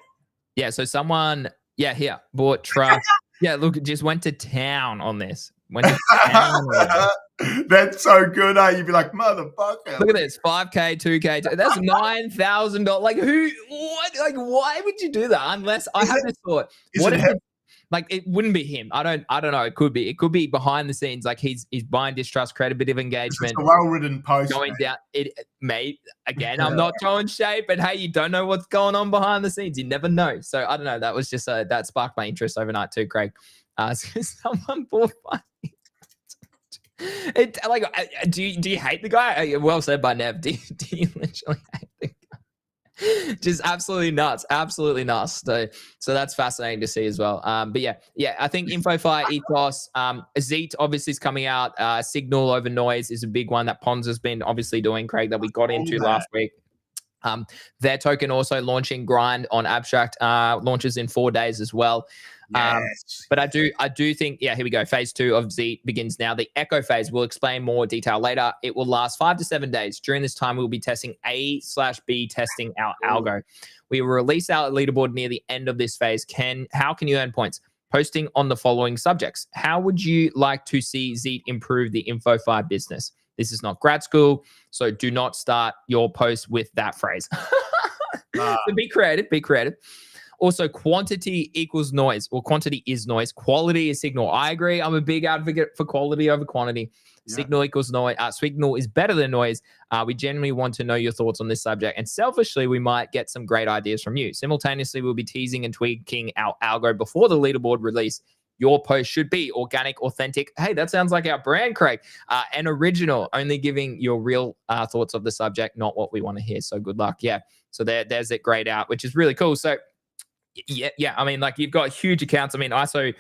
Yeah. So someone, here bought trust. Yeah. Look, just went to town on this. Went to town on it. That's so good. You'd be like, motherfucker. Look at this, 5K, 2K. That's $9,000. Like who? What? Like why would you do that? Unless I had this thought. What if like it wouldn't be him? I don't know. It could be. It could be behind the scenes. Like he's buying distrust, create a bit of engagement. It's a well-written post going down. It may again. I'm not throwing shade, but hey, you don't know what's going on behind the scenes. You never know. So I don't know. That was just that sparked my interest overnight too, Craig. Someone bought do you hate the guy? Well said by Nev. Do you literally hate the guy? Just absolutely nuts. So that's fascinating to see as well. But yeah, I think InfoFi, Ethos, Zeet obviously is coming out. Signal over noise is a big one that Pons has been obviously doing, Craig, that we got into last week. Their token also launching. Grind on Abstract launches in 4 days as well. Yes. But I do think, here we go. Phase 2 of Z begins now. The Echo phase, we'll explain more detail later. It will last 5 to 7 days. During this time, we'll be testing A/B testing our algo. We will release our leaderboard near the end of this phase. How can you earn points? Posting on the following subjects. How would you like to see Z improve the InfoFi business? This is not grad school, so do not start your post with that phrase. So be creative. Also, quantity equals noise, or quantity is noise. Quality is signal. I agree. I'm a big advocate for quality over quantity. Yeah. Signal equals noise. Signal is better than noise. We genuinely want to know your thoughts on this subject. And selfishly, we might get some great ideas from you. Simultaneously, we'll be teasing and tweaking our algo before the leaderboard release. Your post should be organic, authentic. Hey, that sounds like our brand, Craig. And original, only giving your real thoughts of the subject, not what we want to hear. So good luck. Yeah. So there's it grayed out, which is really cool. So yeah. I mean, like you've got huge accounts. I mean, ISO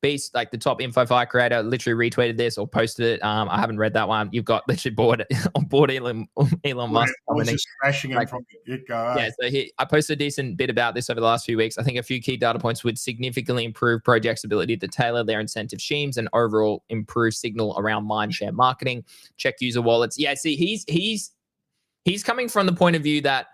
Beast, like the top InfoFi creator, literally retweeted this or posted it. I haven't read that one. You've got literally on board Elon Musk. I was just smashing him from the get-go. Yeah, so I posted a decent bit about this over the last few weeks. I think a few key data points would significantly improve projects' ability to tailor their incentive schemes and overall improve signal around mindshare marketing. Check user wallets. Yeah, see, he's coming from the point of view that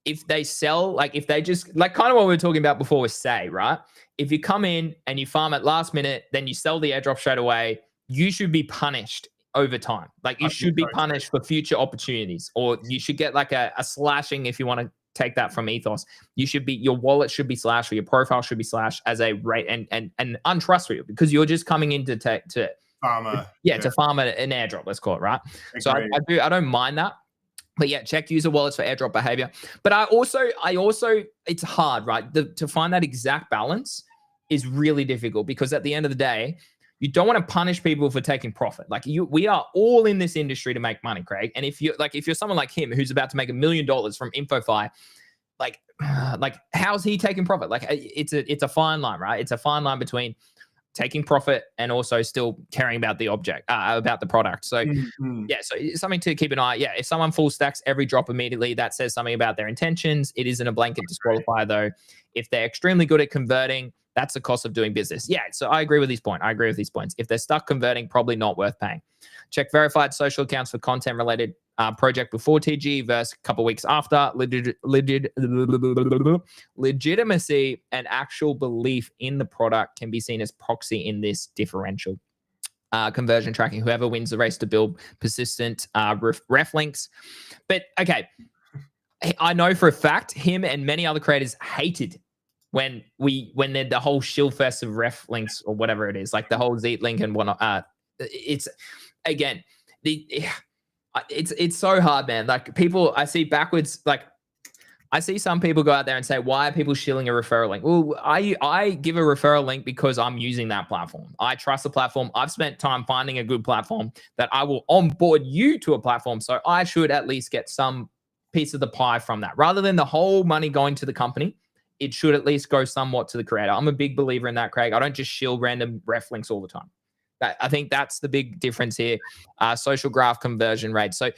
if they sell, like if they just, like kind of what we were talking about before with Say, right? If you come in and you farm at last minute, then you sell the airdrop straight away, you should be punished over time. Like you should be punished for future opportunities, or you should get like a slashing if you want to take that from ethos. You should be, your wallet should be slashed, or your profile should be slashed as a rate and untrustworthy, because you're just coming in to farmer. To farm an airdrop, let's call it, right? So I don't mind that. But yeah, check user wallets for airdrop behavior. But I also, it's hard, right? To find that exact balance is really difficult, because at the end of the day, you don't want to punish people for taking profit. Like we are all in this industry to make money, Craig. And if you're someone like him who's about to make $1 million from InfoFi, like how's he taking profit? Like it's a fine line, right? It's a fine line between taking profit and also still caring about the object, about the product. So yeah, so it's something to keep an eye. Yeah, if someone full stacks every drop immediately, that says something about their intentions. It isn't a blanket disqualifier though. If they're extremely good at converting, that's the cost of doing business. Yeah, so I agree with these points. If they're stuck converting, probably not worth paying. Check verified social accounts for content related project before TG versus a couple weeks after. Legitimacy and actual belief in the product can be seen as proxy in this differential. Conversion tracking, whoever wins the race to build persistent ref links. But okay, I know for a fact him and many other creators hated when the whole shill fest of ref links or whatever it is, like the whole Zeet link and whatnot. It's again, it's so hard, man. Like people, I see backwards, like I see some people go out there and say, why are people shilling a referral link? Well, I give a referral link because I'm using that platform. I trust the platform. I've spent time finding a good platform that I will onboard you to a platform. So I should at least get some piece of the pie from that, rather than the whole money going to the company. It should at least go somewhat to the creator. I'm a big believer in that, Craig. I don't just shill random ref links all the time. I think that's the big difference here. Social graph conversion rate. So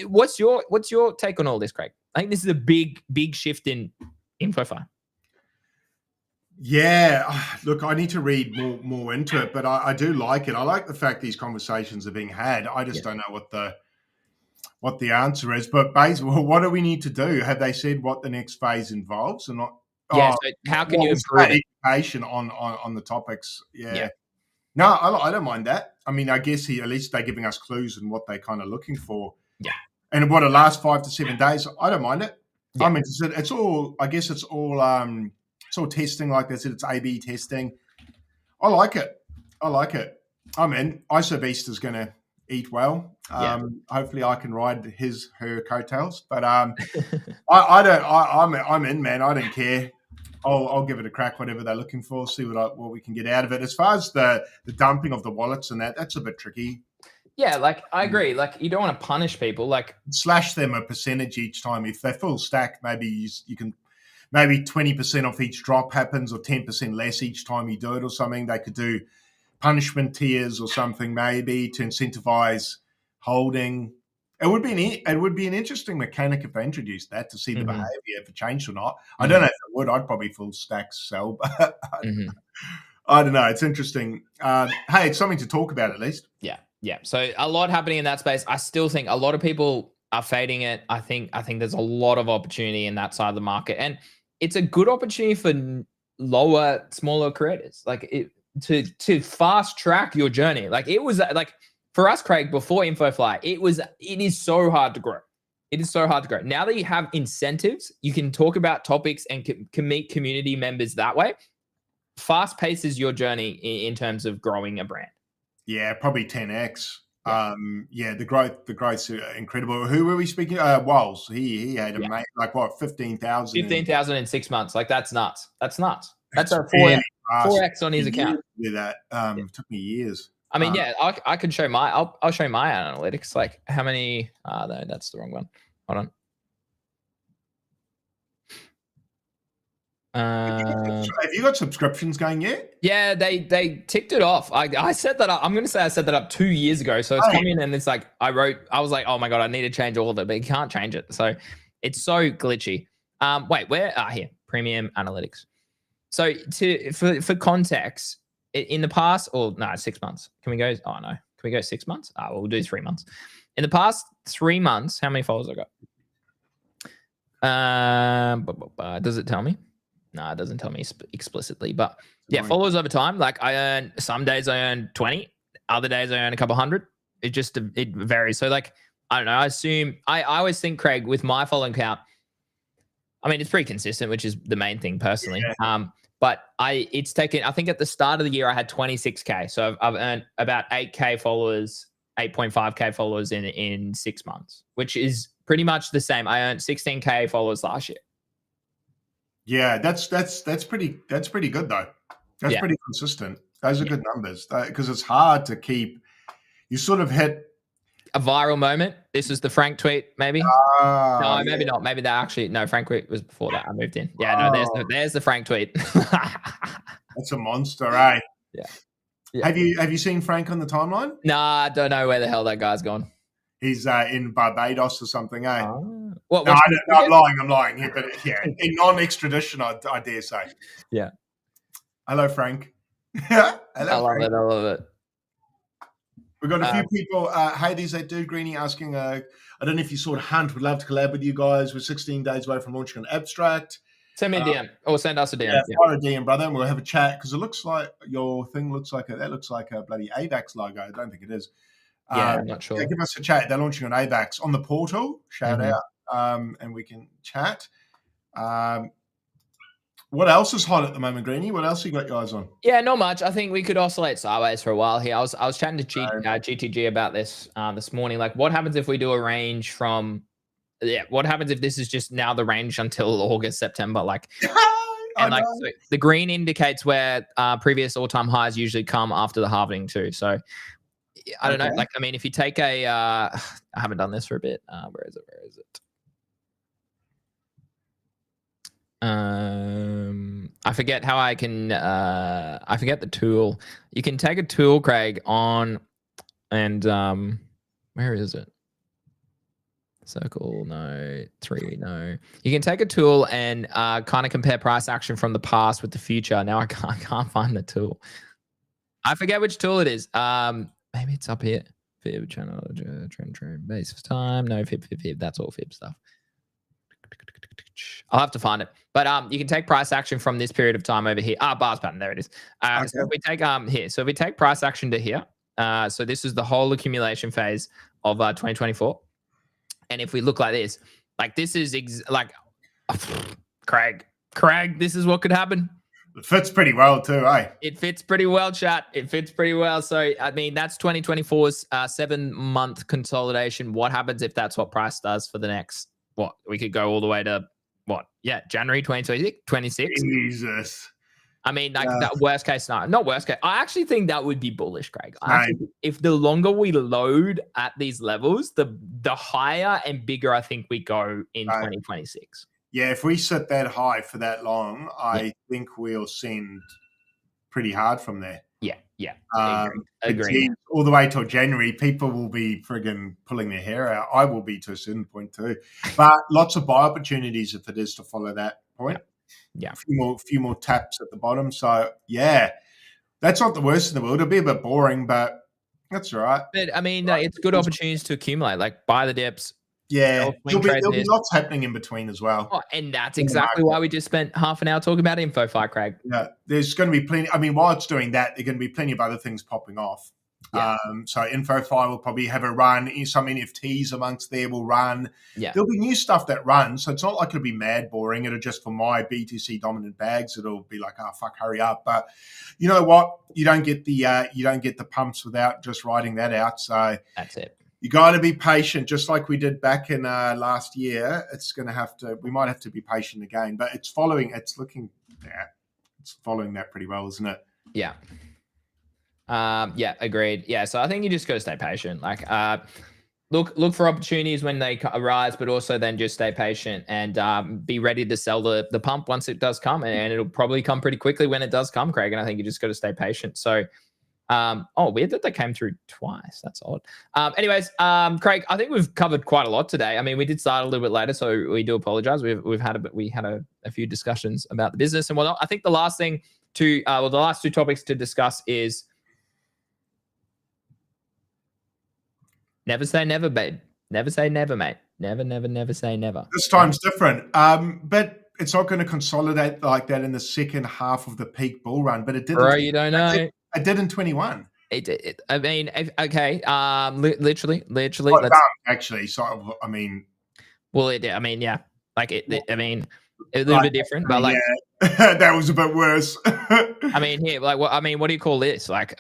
what's your take on all this, Craig? I think this is a big shift in InfoFi. Yeah, look, I need to read more into it, but I do like it. I like the fact these conversations are being had. I just don't know what the answer is. But basically, what do we need to do? Have they said what the next phase involves? And not, so how can you improve education on the topics? Yeah. No, I don't mind that. I mean, I guess at least they're giving us clues and what they're kind of looking for. Yeah. And what the last 5 to 7 days, I don't mind it. Yeah. I'm interested. It's all testing, like they said. It's A/B testing. I like it. I'm in. ISO is going to eat well. Hopefully, I can ride her coattails. But I'm in, man. I don't care. I'll give it a crack, whatever they're looking for, see what we can get out of it. As far as the dumping of the wallets and that's a bit tricky. Yeah, like I agree. Like you don't want to punish people. Like slash them a percentage each time. If they're full stack, maybe you can, maybe 20% off each drop happens, or 10% less each time you do it, or something. They could do punishment tiers or something, maybe to incentivize holding. It would be an interesting mechanic if they introduced that, to see the behavior, if it changed or not. I don't know if it would. I'd probably full stack sell, but I don't know. It's interesting. Hey, it's something to talk about at least. Yeah. So a lot happening in that space. I still think a lot of people are fading it. I think there's a lot of opportunity in that side of the market, and it's a good opportunity for smaller creators, like to fast track your journey. Like it was like. For us, Craig, before InfoFi, it is so hard to grow. It is so hard to grow. Now that you have incentives, you can talk about topics and can meet community members that way. Fast paces your journey in terms of growing a brand. Yeah, probably 10x. The growth's incredible. Who were we speaking? Walls. He had a mate, like what, 15,000? 15,000 in 6 months. Like that's nuts. That's a 4x on his account. With that, it took me years. I mean, I can show I'll show my analytics, like how many, no, that's the wrong one. Hold Have you got subscriptions going yet? Yeah, they ticked it off. I set that up. I'm gonna say I set that up 2 years ago. So it's come in and it's like I was like, oh my god, I need to change all of it, but you can't change it. So it's so glitchy. Wait, where? Here, premium analytics. So for context, in the past, or no, 6 months. Can we go? Oh no, can we go 6 months? We'll do 3 months. In the past 3 months, how many followers I got? Does it tell me? No, it doesn't tell me explicitly, but yeah, followers over time. Like some days I earn 20, other days I earn a couple hundred. It varies. So like, I don't know. I always think, Craig, with my following count, I mean, it's pretty consistent, which is the main thing personally. Yeah. But it's taken, I think at the start of the year, I had 26K. So I've earned about 8K followers, 8.5K followers in 6 months, which is pretty much the same. I earned 16K followers last year. Yeah, that's pretty good though. That's pretty consistent. Those are good numbers because it's hard to keep. You sort of hit a viral moment. This is the Frank tweet, maybe. No, maybe not. Maybe that actually Frank tweet was before that. I moved in. Yeah, no, there's the Frank tweet. That's a monster, eh? Yeah. Have you seen Frank on the timeline? Nah, I don't know where the hell that guy's gone. He's in Barbados or something, eh? What? No, I'm lying. Yeah, but yeah, in non-extradition, I dare say. Yeah. Hello, Frank. Hello, I love it. We've got a few people. Hey, there's that dude, Greenie, asking, I don't know if you saw it, Hunt, would love to collab with you guys. We're 16 days away from launching an abstract. Send me a DM or send us a DM. Yeah, fire a DM, brother, and we'll have a chat because it looks like your thing looks like a bloody AVAX logo. I don't think it is. I'm not sure. Yeah, give us a chat. They're launching an AVAX on the portal. Shout out, and we can chat. What else is hot at the moment, Greenie? What else you got guys on? Yeah, not much. I think we could oscillate sideways for a while here. I was chatting to GTG about this morning. Like, what happens if we do a range from? Yeah, what happens if this is just now the range until August, September? Like, and like so the green indicates where previous all-time highs usually come after the halving too. So I don't know. Like, I mean, if you take a, I haven't done this for a bit. Where is it? I forget how I can. I forget the tool. You can take a tool, Craig, on, and where is it? Circle, no. 3, no. You can take a tool and kind of compare price action from the past with the future. Now I can't find the tool. I forget which tool it is. Maybe it's up here. Fib channel, trend, basis time. No, fib. That's all fib stuff. I'll have to find it. But you can take price action from this period of time over here. Bars pattern, there it is. So if we take here, so if we take price action to here, so this is the whole accumulation phase of 2024. And if we look like this, like this is Craig, this is what could happen. It fits pretty well too, eh? It fits pretty well, chat. It fits pretty well. So, I mean, that's 2024's 7-month consolidation. What happens if that's what price does for the next, what? We could go all the way to, what? Yeah, January 2026. Jesus. I mean, like that worst case scenario. Not worst case. I actually think that would be bullish, Craig. If the longer we load at these levels, the higher and bigger I think we go in 2026. Yeah, if we sit that high for that long, I think we'll send pretty hard from there. Yeah. Agree. All the way till January, people will be friggin' pulling their hair out. I will be to a certain point too. But lots of buy opportunities if it is to follow that point. Yeah. A few more taps at the bottom. So, yeah, that's not the worst in the world. It'll be a bit boring, but that's all right. But, I mean, it's good opportunities to accumulate, like buy the dips. Yeah, there'll be lots happening in between as well. Oh, and that's exactly why we just spent half an hour talking about InfoFi, Craig. Yeah, there's going to be plenty. I mean, while it's doing that, there are going to be plenty of other things popping off. Yeah. So InfoFi will probably have a run. Some NFTs amongst there will run. Yeah. There'll be new stuff that runs. So it's not like it'll be mad boring. It'll just, for my BTC dominant bags, it'll be like, oh, fuck, hurry up. But you know what? You don't get the pumps without just writing that out. So that's it. You got to be patient, just like we did back in last year. We might have to be patient again, but it's following that pretty well, isn't it? Yeah. Yeah, agreed. Yeah, so I think you just got to stay patient. Like, look for opportunities when they arise, but also then just stay patient and be ready to sell the pump once it does come, and it'll probably come pretty quickly when it does come, Craig. And I think you just got to stay patient. So, weird that they came through twice. That's odd. Anyways, Craig, I think we've covered quite a lot today. I mean, we did start a little bit later, so we do apologize. We had a few discussions about the business and whatnot. I think the last thing the last two topics to discuss is never say never, babe. Never say never, mate. Never, never, never say never. This time's different. But it's not going to consolidate like that in the second half of the peak bull run. But it did. Bro, you don't know. It did in 21. I mean, okay. Literally. Actually, so I mean, well, I mean, yeah. Like I mean, a little bit different, but like that was a bit worse. I mean, here, like, what do you call this? Like,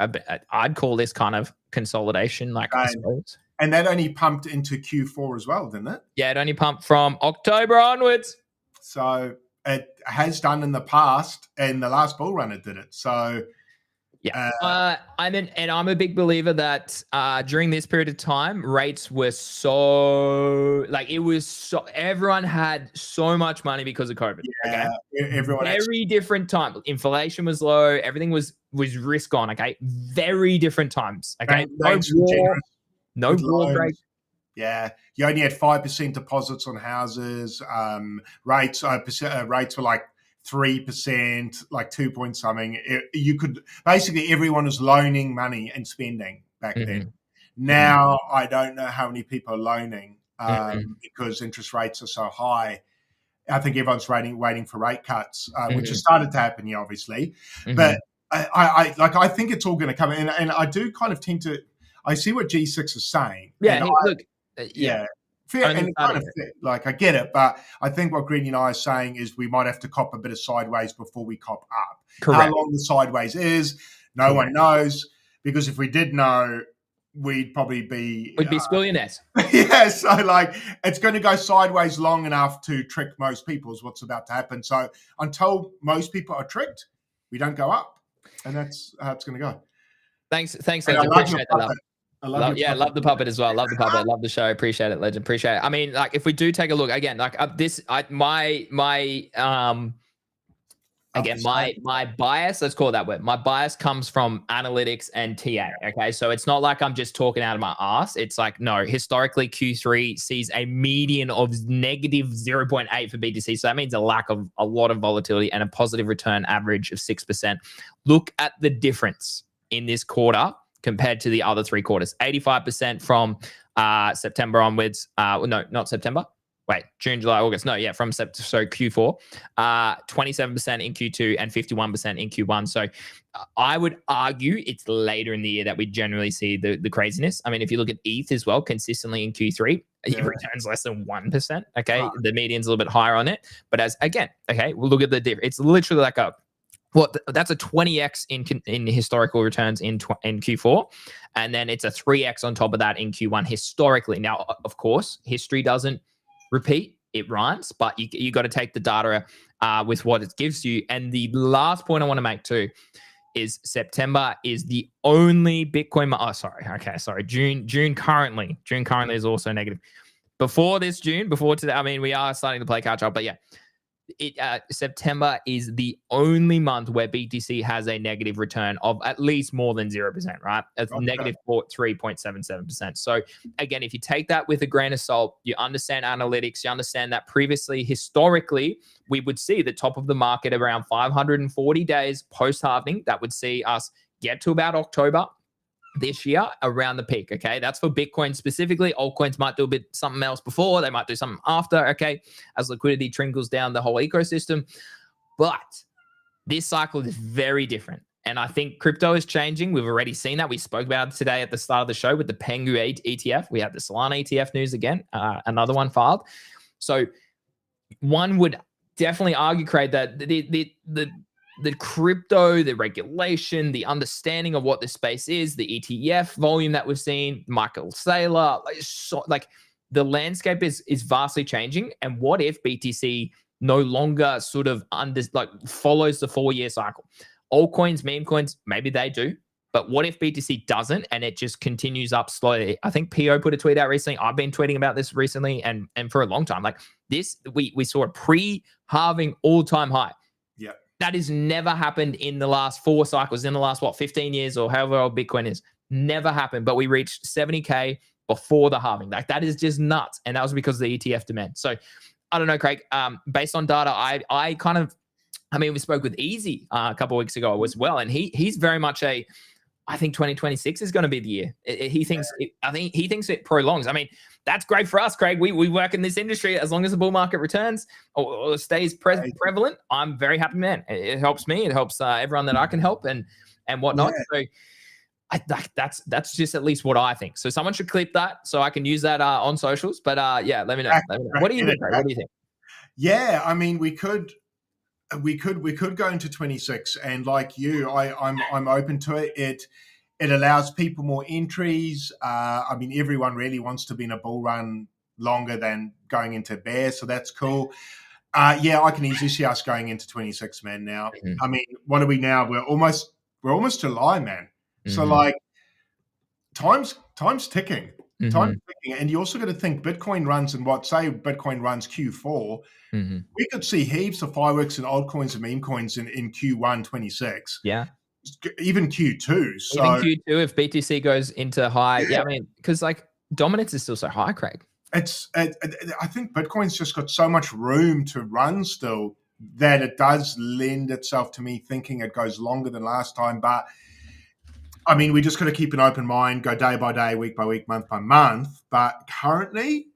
I'd call this kind of consolidation, like, I suppose. And that only pumped into Q4 as well, didn't it? Yeah, it only pumped from October onwards. So it has done in the past, and the last bull run it did it. So yeah, I'm a big believer that during this period of time, rates were so everyone had so much money because of COVID. Yeah, okay? Everyone very different time. Inflation was low. Everything was risk on. Okay, very different times. Okay, no war break. Yeah, you only had 5% deposits on houses. Rates were like 3%, like 2 point something. You could basically everyone was loaning money and spending back then. Now I don't know how many people are loaning because interest rates are so high. I think everyone's waiting for rate cuts, which has started to happen here, obviously. But I think it's all going to come, and I do kind of tend to. I see what G6 is saying. Yeah, fair, and kind of fair. Like I get it, but I think what Greeny and I are saying is we might have to cop a bit of sideways before we cop up. Correct. How long the sideways is, no one knows, because if we did know, we'd probably be billionaires. Yeah, so like it's going to go sideways long enough to trick most people is what's about to happen. So until most people are tricked, we don't go up, and that's how it's going to go. Thanks, Legend. Appreciate that. Love the puppet as well. Love the puppet. Love the show. Appreciate it, Legend. Appreciate it. I mean, like, if we do take a look again, like my bias, let's call it that word. My bias comes from analytics and TA. Okay, so it's not like I'm just talking out of my ass. It's like, no, historically Q3 sees a median of negative 0.8 for BTC. So that means a lack of a lot of volatility and a positive return average of 6%. Look at the difference in this quarter compared to the other 3 quarters. 85% from September onwards. No, not September. Wait, June, July, August. No, yeah, from Q4. 27% in Q2 and 51% in Q1. So I would argue it's later in the year that we generally see the craziness. I mean, if you look at ETH as well, consistently in Q3, it returns less than 1%. Okay, the median's a little bit higher on it. But we'll look at the difference. It's literally like that's a 20x in historical returns in Q4, and then it's a 3x on top of that in Q1 historically. Now, of course, history doesn't repeat; it rhymes, but you got to take the data with what it gives you. And the last point I want to make too is September is the only Bitcoin. June currently is also negative. Before today, I mean, we are starting to play catch up, but yeah. September is the only month where BTC has a negative return of at least more than 0%, right? It's negative 3.77%. So again, if you take that with a grain of salt, you understand analytics, you understand that previously, historically, we would see the top of the market around 540 days post-halving. That would see us get to about October this year around the peak. Okay, that's for Bitcoin specifically. Altcoins might do a bit something else before, they might do something after, okay, as liquidity trickles down the whole ecosystem. But this cycle is very different, and I think crypto is changing. We've already seen that. We spoke about it today at the start of the show with the PENGU ETF. We have the Solana ETF news again, another one filed. So one would definitely argue, Craig, that the crypto, the regulation, the understanding of what the space is, the ETF volume that we've seen, Michael Saylor, the landscape is vastly changing. And what if BTC no longer sort of follows the 4-year cycle? Altcoins, meme coins, maybe they do. But what if BTC doesn't and it just continues up slowly? I think PO put a tweet out recently. I've been tweeting about this recently and for a long time. Like this, we saw a pre-halving all-time high. Yeah. That has never happened in the last 4 cycles, in the last, 15 years or however old Bitcoin is. Never happened. But we reached 70K before the halving. Like that is just nuts. And that was because of the ETF demand. So I don't know, Craig. Based on data, I kind of, we spoke with Easy a couple of weeks ago as well. And he's very much I think 2026 is going to be the year. He thinks it prolongs. That's great for us, Craig. We work in this industry. As long as the bull market returns or stays prevalent, I'm very happy, man. It helps me. It helps everyone that I can help and whatnot. Yeah. So that's just at least what I think. So someone should clip that so I can use that on socials. But yeah, let me know. What do you think, Craig? What do you think? Yeah, we could go into 26, and like you, I'm open to it. It allows people more entries. Everyone really wants to be in a bull run longer than going into bear, so that's cool. Yeah, I can easily see us going into 26, man. Now, what are we now? We're almost July, man. So like, time's ticking. Time's ticking, and you also got to think Bitcoin runs in Bitcoin runs Q4. We could see heaps of fireworks and altcoins and meme coins in Q1 26. Yeah. Even Q2. So even Q2 if BTC goes into high. Yeah, because like dominance is still so high, Craig. I think Bitcoin's just got so much room to run still that it does lend itself to me thinking it goes longer than last time. But we just got to keep an open mind, go day by day, week by week, month by month. But currently,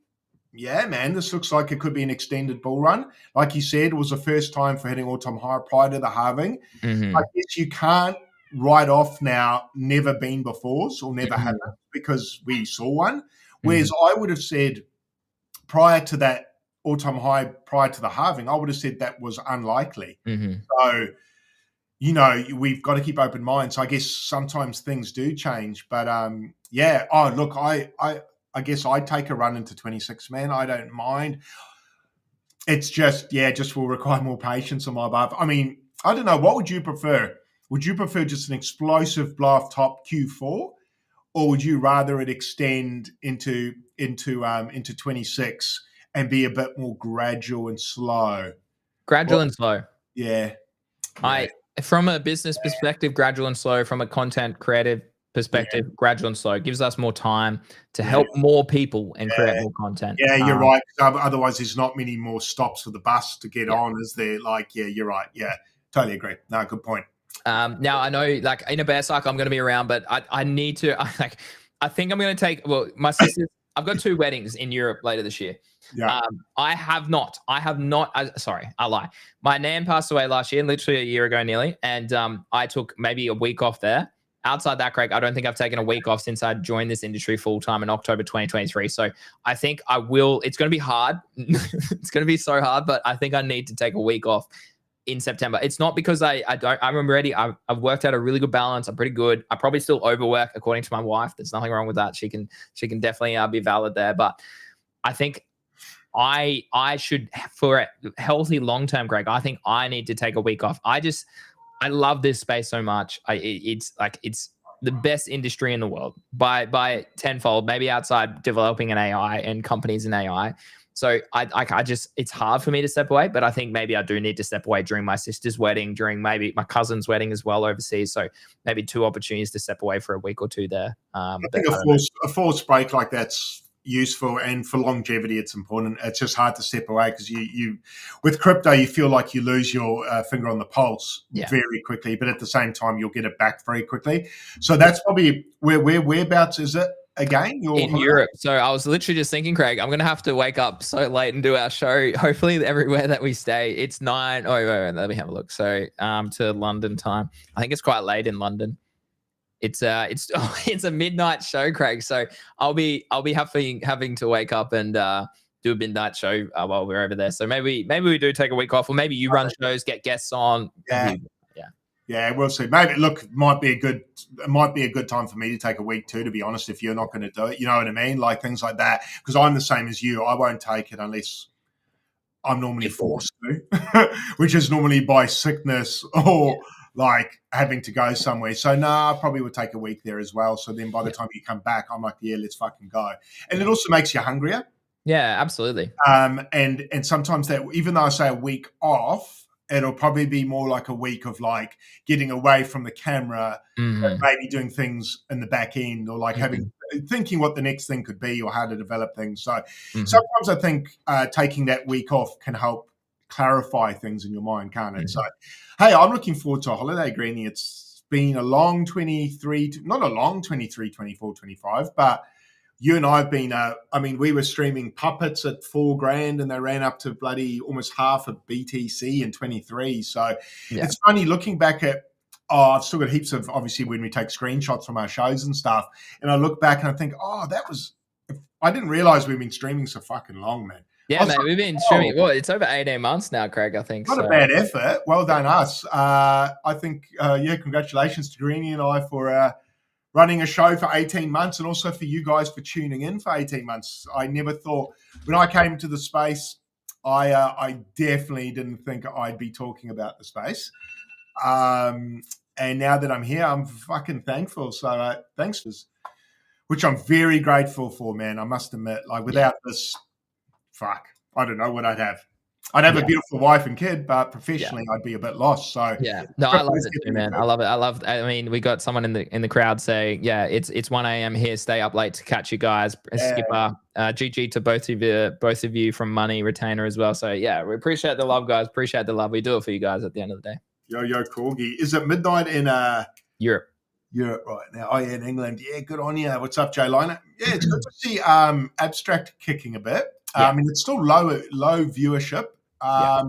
yeah, man, this looks like it could be an extended bull run. Like you said, it was the first time for hitting all-time high prior to the halving. I guess you can't write off now never been befores or never happened because we saw one. Whereas I would have said prior to that all-time high, prior to the halving, I would have said that was unlikely. So, we've got to keep open minds. So I guess sometimes things do change. But, yeah. Oh, look, I guess I'd take a run into 26, man. I don't mind. It's just will require more patience on my part. I don't know. What would you prefer? Would you prefer just an explosive blow off top Q4, or would you rather it extend into 26 and be a bit more gradual and slow? And slow. Yeah. From a business perspective, gradual and slow. From a content creative perspective, gradual and slow. It gives us more time to help more people and create more content. Yeah, you're right. Otherwise, there's not many more stops for the bus to get on, is there? Like, yeah, you're right. Yeah, totally agree. No, good point. Now, I know, like, in a bear cycle, I'm going to be around, but I need to, I think I'm going to take, my sister's, I've got 2 weddings in Europe later this year. Yeah. I have not, sorry, I lie. My nan passed away last year, literally a year ago nearly, and I took maybe a week off there. Outside that, Craig, I don't think I've taken a week off since I joined this industry full-time in October 2023. So I think I will. It's going to be hard. It's going to be so hard, but I think I need to take a week off in September. It's not because I'm ready. I've worked out a really good balance. I'm pretty good. I probably still overwork, according to my wife. There's nothing wrong with that. She can definitely be valid there. But I think I should, for a healthy long-term, Greg, I think I need to take a week off. I love this space so much. It's the best industry in the world by tenfold, maybe outside developing an AI and companies in AI. So it's hard for me to step away, but I think maybe I do need to step away during my sister's wedding, during maybe my cousin's wedding as well overseas. So maybe 2 opportunities to step away for a week or 2 there. I think a forced break like that's useful, and for longevity it's important. It's just hard to step away because you with crypto you feel like you lose your finger on the pulse very quickly, but at the same time you'll get it back very quickly. So that's probably whereabouts is it again? In Europe. So I was literally just thinking, Craig, I'm gonna have to wake up so late and do our show. Hopefully everywhere that we stay, it's 9. Oh, wait, let me have a look. So to London time. I think it's quite late in London. It's a midnight show, Craig. So I'll be having to wake up and do a midnight show while we're over there. So maybe we do take a week off, or maybe you run shows, get guests on. Yeah, we'll see. Maybe it might be a good time for me to take a week too, to be honest, if you're not going to do it. You know what I mean? Like things like that. Because I'm the same as you. I won't take it unless I'm normally forced to, which is normally by sickness or like having to go somewhere. So I probably would take a week there as well. So then by the time you come back, I'm like, yeah, let's fucking go. And it also makes you hungrier. Yeah, absolutely. And sometimes that, even though I say a week off, it'll probably be more like a week of like getting away from the camera, maybe doing things in the back end, or like thinking what the next thing could be or how to develop things. So sometimes I think taking that week off can help clarify things in your mind, can't it? So, hey, I'm looking forward to a holiday, Greenie. It's been a long 23, not a long 23, 24, 25, but you and I have been, we were streaming puppets at $4,000 and they ran up to bloody almost half of BTC in 23. So it's funny looking back at, I've still got heaps of, obviously, when we take screenshots from our shows and stuff, and I look back and I think, I didn't realize we've been streaming so fucking long, man. Yeah, mate, we've been streaming. Well, it's over 18 months now, Craig, I think. Not a bad effort. Well done, us. I think, congratulations to Greenie and I for running a show for 18 months, and also for you guys for tuning in for 18 months. I never thought, when I came to the space, I definitely didn't think I'd be talking about the space. And now that I'm here, I'm fucking thankful. So thanks, which I'm very grateful for, man. I must admit, like without this, I don't know what I'd have. I'd have a beautiful wife and kid, but professionally, I'd be a bit lost. So no, I love it too, man. I love it. I mean, we got someone in the crowd saying, it's 1 a.m. here. Stay up late to catch you guys. Skipper, GG to both of you from Money Retainer as well. So yeah, we appreciate the love, guys. Appreciate the love. We do it for you guys at the end of the day. Yo, Corgi. Is it midnight in Europe? Europe right now. Oh yeah, in England. Yeah, good on you. What's up, Jay Liner? Yeah, it's good to see Abstract kicking a bit. I mean, it's still low viewership. But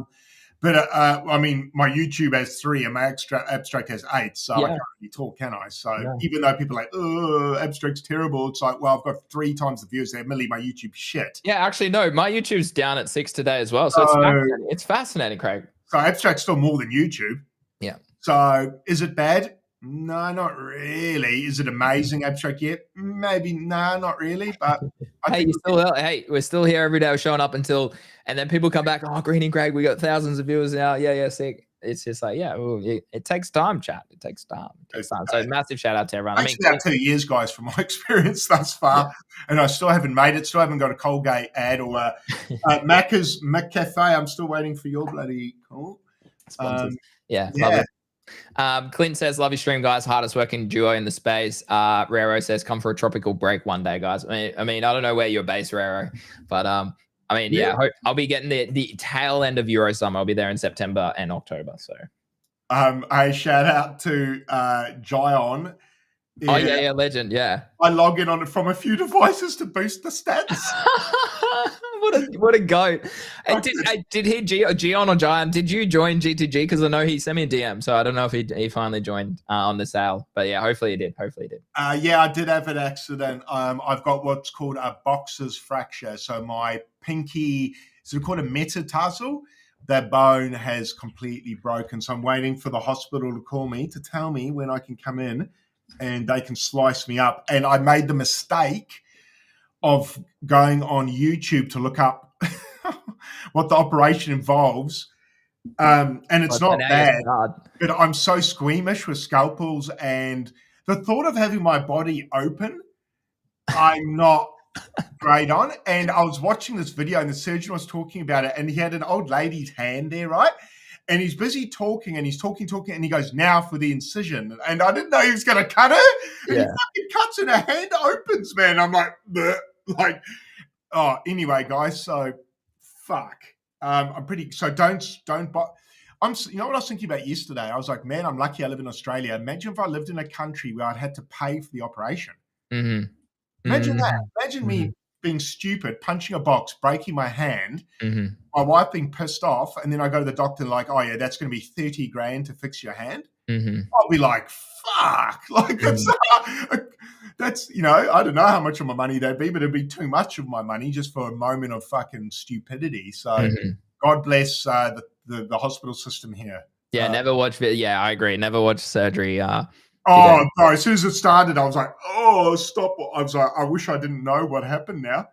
my YouTube has 3 and my Abstract has 8, so I can't really talk, can I? So even though people are like, oh, Abstract's terrible, it's like, well, I've got 3 times the views there. Admittedly, my YouTube shit. Yeah, actually, no, my YouTube's down at 6 today as well. So it's fascinating, Craig. So Abstract's still more than YouTube. Yeah. So is it bad? No, not really. Is it amazing, Abstract yet? Maybe. No, not really. But we're still here every day. We're showing up and then people come back. Oh, Greenie and Greg, we got thousands of viewers now. Yeah, sick. It's just like, it takes time, chat. It takes time. So massive shout out to everyone. It's about 2 years, guys, from my experience thus far, and I still haven't made it. Still haven't got a Colgate ad or Macca's McCafe. I'm still waiting for your bloody call. Sponsors. Love it. Clint says, love your stream, guys. Hardest working duo in the space. Rero says, come for a tropical break one day, guys. I mean, I don't know where you're based, Rero, but I'll be getting the tail end of Euro summer. I'll be there in September and October. So a shout out to Jion. Legend. Yeah, I log in on it from a few devices to boost the stats. what a goat! And did he Gion or Giant? Did you join GTG? Because I know he sent me a DM, so I don't know if he finally joined on the sale. But yeah, hopefully he did. I did have an accident. I've got what's called a boxer's fracture. So my pinky, is it called a metatarsal? That bone has completely broken. So I'm waiting for the hospital to call me to tell me when I can come in and they can slice me up. And I made the mistake of going on YouTube to look up what the operation involves. And it's not bad, but I'm so squeamish with scalpels, and the thought of having my body open, I'm not great on. And I was watching this video and the surgeon was talking about it, and he had an old lady's hand there, right? And he's busy talking, and he's talking, and he goes, now for the incision. And I didn't know he was going to cut her. And he fucking cuts and her hand opens, man. I'm like, bleh. Anyway, guys, so fuck. I'm pretty, so don't, you know what I was thinking about yesterday? I was like, man, I'm lucky I live in Australia. Imagine if I lived in a country where I'd had to pay for the operation. Mm-hmm. Imagine that. Imagine me being stupid, punching a box, breaking my hand, mm-hmm. my wife being pissed off, and then I go to the doctor and like, oh yeah, that's going to be $30,000 to fix your hand. Mm-hmm. I'll be like, fuck, like that's I don't know how much of my money that'd be, but it'd be too much of my money just for a moment of fucking stupidity. So God bless the hospital system here. Yeah, never watch. Yeah, I agree. Never watch surgery. Bro, as soon as it started, I was like, oh, stop. I was like, I wish I didn't know what happened now.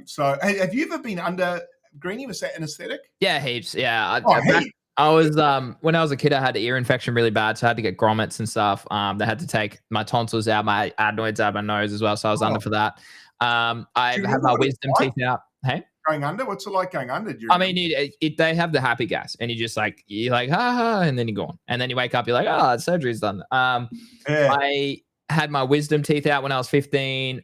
So, hey, have you ever been under, Greenie, was that anesthetic? Yeah, heaps. Yeah. I was when I was a kid, I had ear infection really bad, so I had to get grommets and stuff. They had to take my tonsils out, my adenoids out of my nose as well, so I was under for that. I had my wisdom teeth out. Hey, going under? What's it like going under? I mean, they have the happy gas, and you're like, ah, and then you're gone, and then you wake up, you're like, oh, surgery's done. I had my wisdom teeth out when I was 15.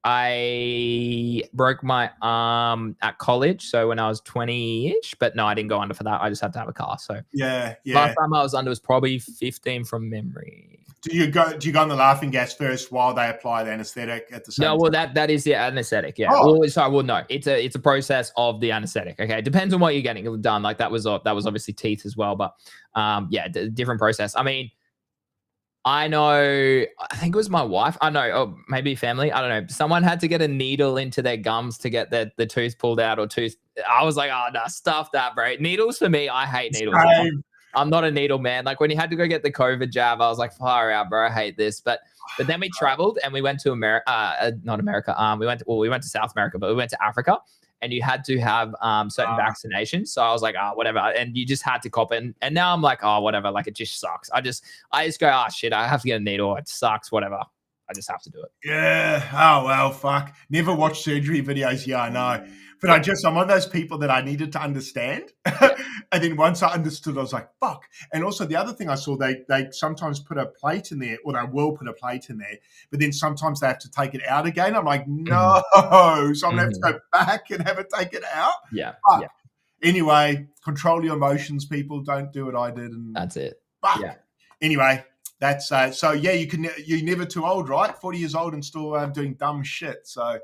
I broke my arm at college, so when I was 20-ish, but no, I didn't go under for that. I just had to have a car. So last time I was under was probably 15 from memory. Do you go on the laughing gas first while they apply the anesthetic at the same time? No, well, that is the anesthetic. Yeah. Oh. No, it's a process of the anesthetic. Okay, it depends on what you're getting done. Like that was obviously teeth as well, but different process. I mean, I think it was my wife. I know, or maybe family. I don't know. Someone had to get a needle into their gums to get the tooth pulled out or tooth. I was like, oh, no, stuff that, bro. Needles for me, I hate needles. I'm not a needle man. Like when you had to go get the COVID jab, I was like, far out, bro. I hate this. But then we traveled and we went to America, not America. We went to South America, but we went to Africa. And you had to have certain vaccinations. So I was like, whatever. And you just had to cop it. And now I'm like, whatever. Like, it just sucks. I just go, shit, I have to get a needle. It sucks, whatever. I just have to do it. Yeah. Oh, well, fuck. Never watched surgery videos. Yeah, I know. But I'm one of those people that I needed to understand. And then once I understood, I was like, fuck. And also the other thing I saw, they sometimes put a plate in there, or they will put a plate in there, but then sometimes they have to take it out again. I'm like, no. So I'm going to have to go back and have it taken out. Yeah. Fuck. Yeah. Anyway, control your emotions, people. Don't do what I did. And that's it. Fuck. Yeah. Anyway, that's so yeah, you're never too old, right? 40 years old and still doing dumb shit. So,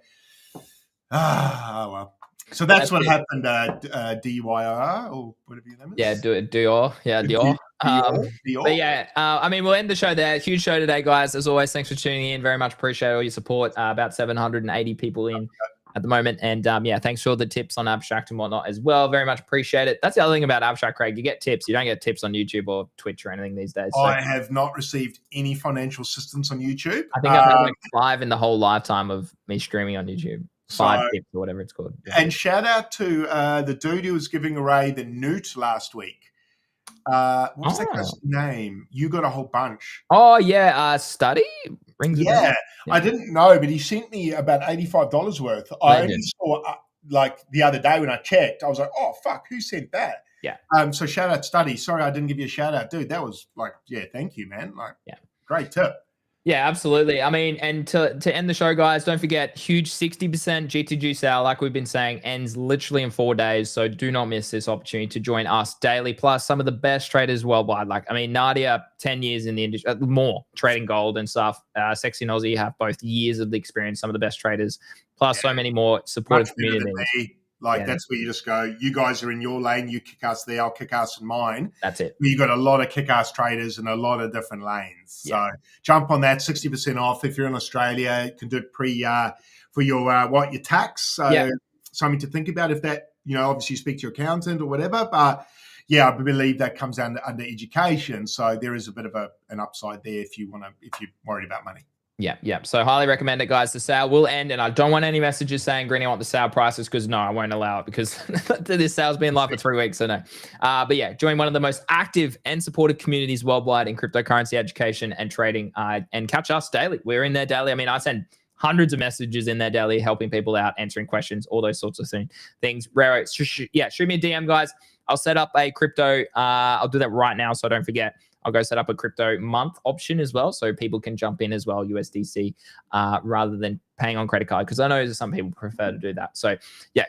well. So that's what happened, DYR or whatever your name is. Yeah, Dior. Yeah, Dior. But yeah, I mean, we'll end the show there. Huge show today, guys. As always, thanks for tuning in. Very much appreciate all your support. About 780 people in at the moment. And thanks for all the tips on Abstract and whatnot as well. Very much appreciate it. That's the other thing about Abstract, Craig. You get tips. You don't get tips on YouTube or Twitch or anything these days. So. I have not received any financial assistance on YouTube. I think I've had like 5 in the whole lifetime of me streaming on YouTube. 5 tips or whatever it's called. Yeah. And shout out to the dude who was giving away the Newt last week. What was that guy's name? You got a whole bunch. Oh, yeah. Study? Rings yeah. I didn't know, but he sent me about $85 worth. I only saw like the other day when I checked. I was like, oh, fuck, who sent that? Yeah. So shout out Study. Sorry, I didn't give you a shout out. Dude, that was like, thank you, man. Like, great tip. Yeah, absolutely. I mean, and to end the show, guys, don't forget, huge 60% GTG sale, like we've been saying, ends literally in 4 days. So do not miss this opportunity to join us daily. Plus, some of the best traders worldwide. Like, I mean, Nadia, 10 years in the industry, more trading gold and stuff. Sexy and Aussie have both years of the experience, some of the best traders, plus so many more supportive communities. That's where you just go, you guys are in your lane, you kick us there, I'll kick us in mine. That's it. You got a lot of kick-ass traders in a lot of different lanes. So jump on that, 60% off. If you're in Australia, you can do it for your your tax. So something to think about if that, obviously speak to your accountant or whatever. But I believe that comes under education. So there is a bit of an upside there if you're worried about money. Yeah. So highly recommend it, guys. The sale will end, and I don't want any messages saying, Greeny, I want the sale prices, because no, I won't allow it, because this sale's been live for 3 weeks, so no. But join one of the most active and supported communities worldwide in cryptocurrency education and trading, and catch us daily. We're in there daily. I mean, I send hundreds of messages in there daily, helping people out, answering questions, all those sorts of things. Rare, shoot me a DM, guys. I'll set up a crypto. I'll do that right now, so don't forget. I'll go set up a crypto month option as well, so people can jump in as well, USDC, rather than paying on credit card, because I know some people prefer to do that. So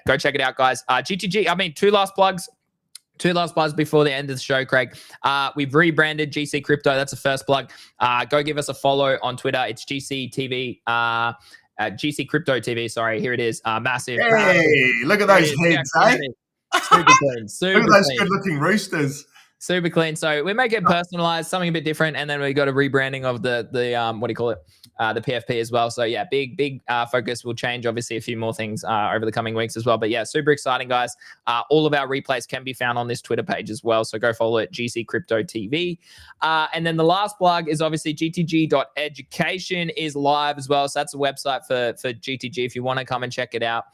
go check it out, guys. GTG, I mean, two last plugs before the end of the show, Craig. We've rebranded GC Crypto. That's the first plug. Go give us a follow on Twitter. It's GC TV. GC Crypto TV. Sorry, here it is. Massive. Hey, look at those heads, eh? Super clean. Look at those good-looking roosters. Super clean. So we make it personalized, something a bit different, and then we got a rebranding of the what do you call it? The PFP as well. So big focus will change. Obviously, a few more things over the coming weeks as well. But super exciting, guys. All of our replays can be found on this Twitter page as well. So go follow it, GC Crypto TV. And then the last plug is obviously gtg.education is live as well. So that's a website for GTG if you want to come and check it out.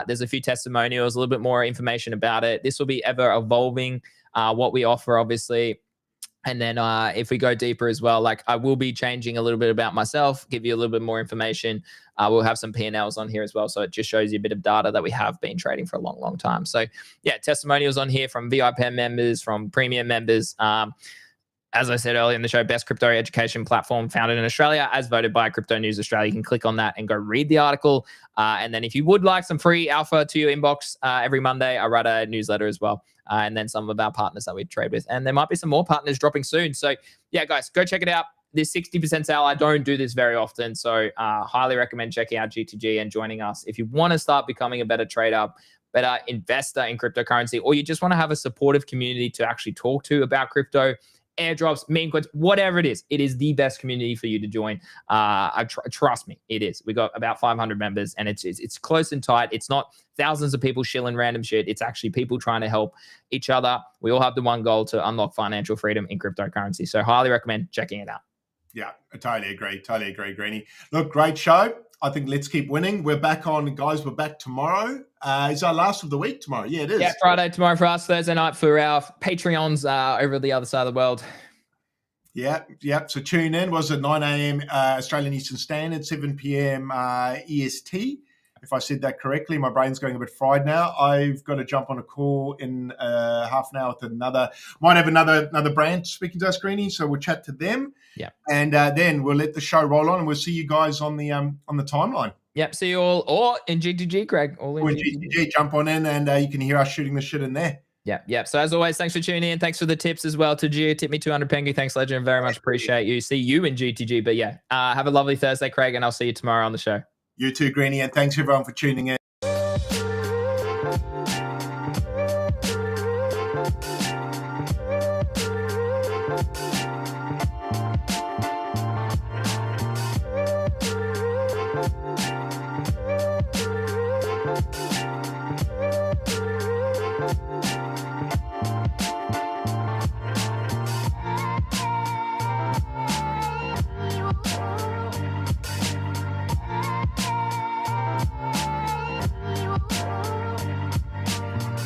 There's a few testimonials, a little bit more information about it. This will be ever evolving. what we offer, obviously. And then if we go deeper as well, like I will be changing a little bit about myself, give you a little bit more information. We'll have some P&Ls on here as well. So it just shows you a bit of data that we have been trading for a long, long time. So yeah, testimonials on here from VIP members, from premium members. As I said earlier in the show, best crypto education platform founded in Australia, as voted by Crypto News Australia. You can click on that and go read the article. And then if you would like some free alpha to your inbox every Monday, I write a newsletter as well. And then some of our partners that we trade with. And there might be some more partners dropping soon. So yeah, guys, go check it out. This 60% sale, I don't do this very often. So highly recommend checking out GTG and joining us. If you want to start becoming a better trader, better investor in cryptocurrency, or you just want to have a supportive community to actually talk to about crypto, airdrops, meme coins, whatever it is the best community for you to join. Trust me, it is. We got about 500 members, and it's close and tight. It's not thousands of people shilling random shit. It's actually people trying to help each other. We all have the one goal to unlock financial freedom in cryptocurrency. So highly recommend checking it out. Yeah, I totally agree, Greeny. Look, great show. I think let's keep winning. We're back on, guys. We're back tomorrow. Is our last of the week tomorrow? Yeah, it is. Yeah, Friday tomorrow for us, Thursday night for our Patreons over the other side of the world. Yeah. So tune in. Was it 9 a.m. Australian Eastern Standard, 7 p.m. EST? If I said that correctly, my brain's going a bit fried now. I've got to jump on a call in half an hour with might have another brand speaking to us, Greeny. So we'll chat to them. Yeah. And then we'll let the show roll on, and we'll see you guys on the timeline. Yep. See you all, or in GTG, Craig. All in GTG. Jump on in, and you can hear us shooting the shit in there. Yeah. So as always, thanks for tuning in. Thanks for the tips as well to Gio. Tip me 200 PENGU. Thanks, Legend. Very much appreciate you. See you in GTG. But yeah, have a lovely Thursday, Craig, and I'll see you tomorrow on the show. You too, Greeny, and thanks everyone for tuning in.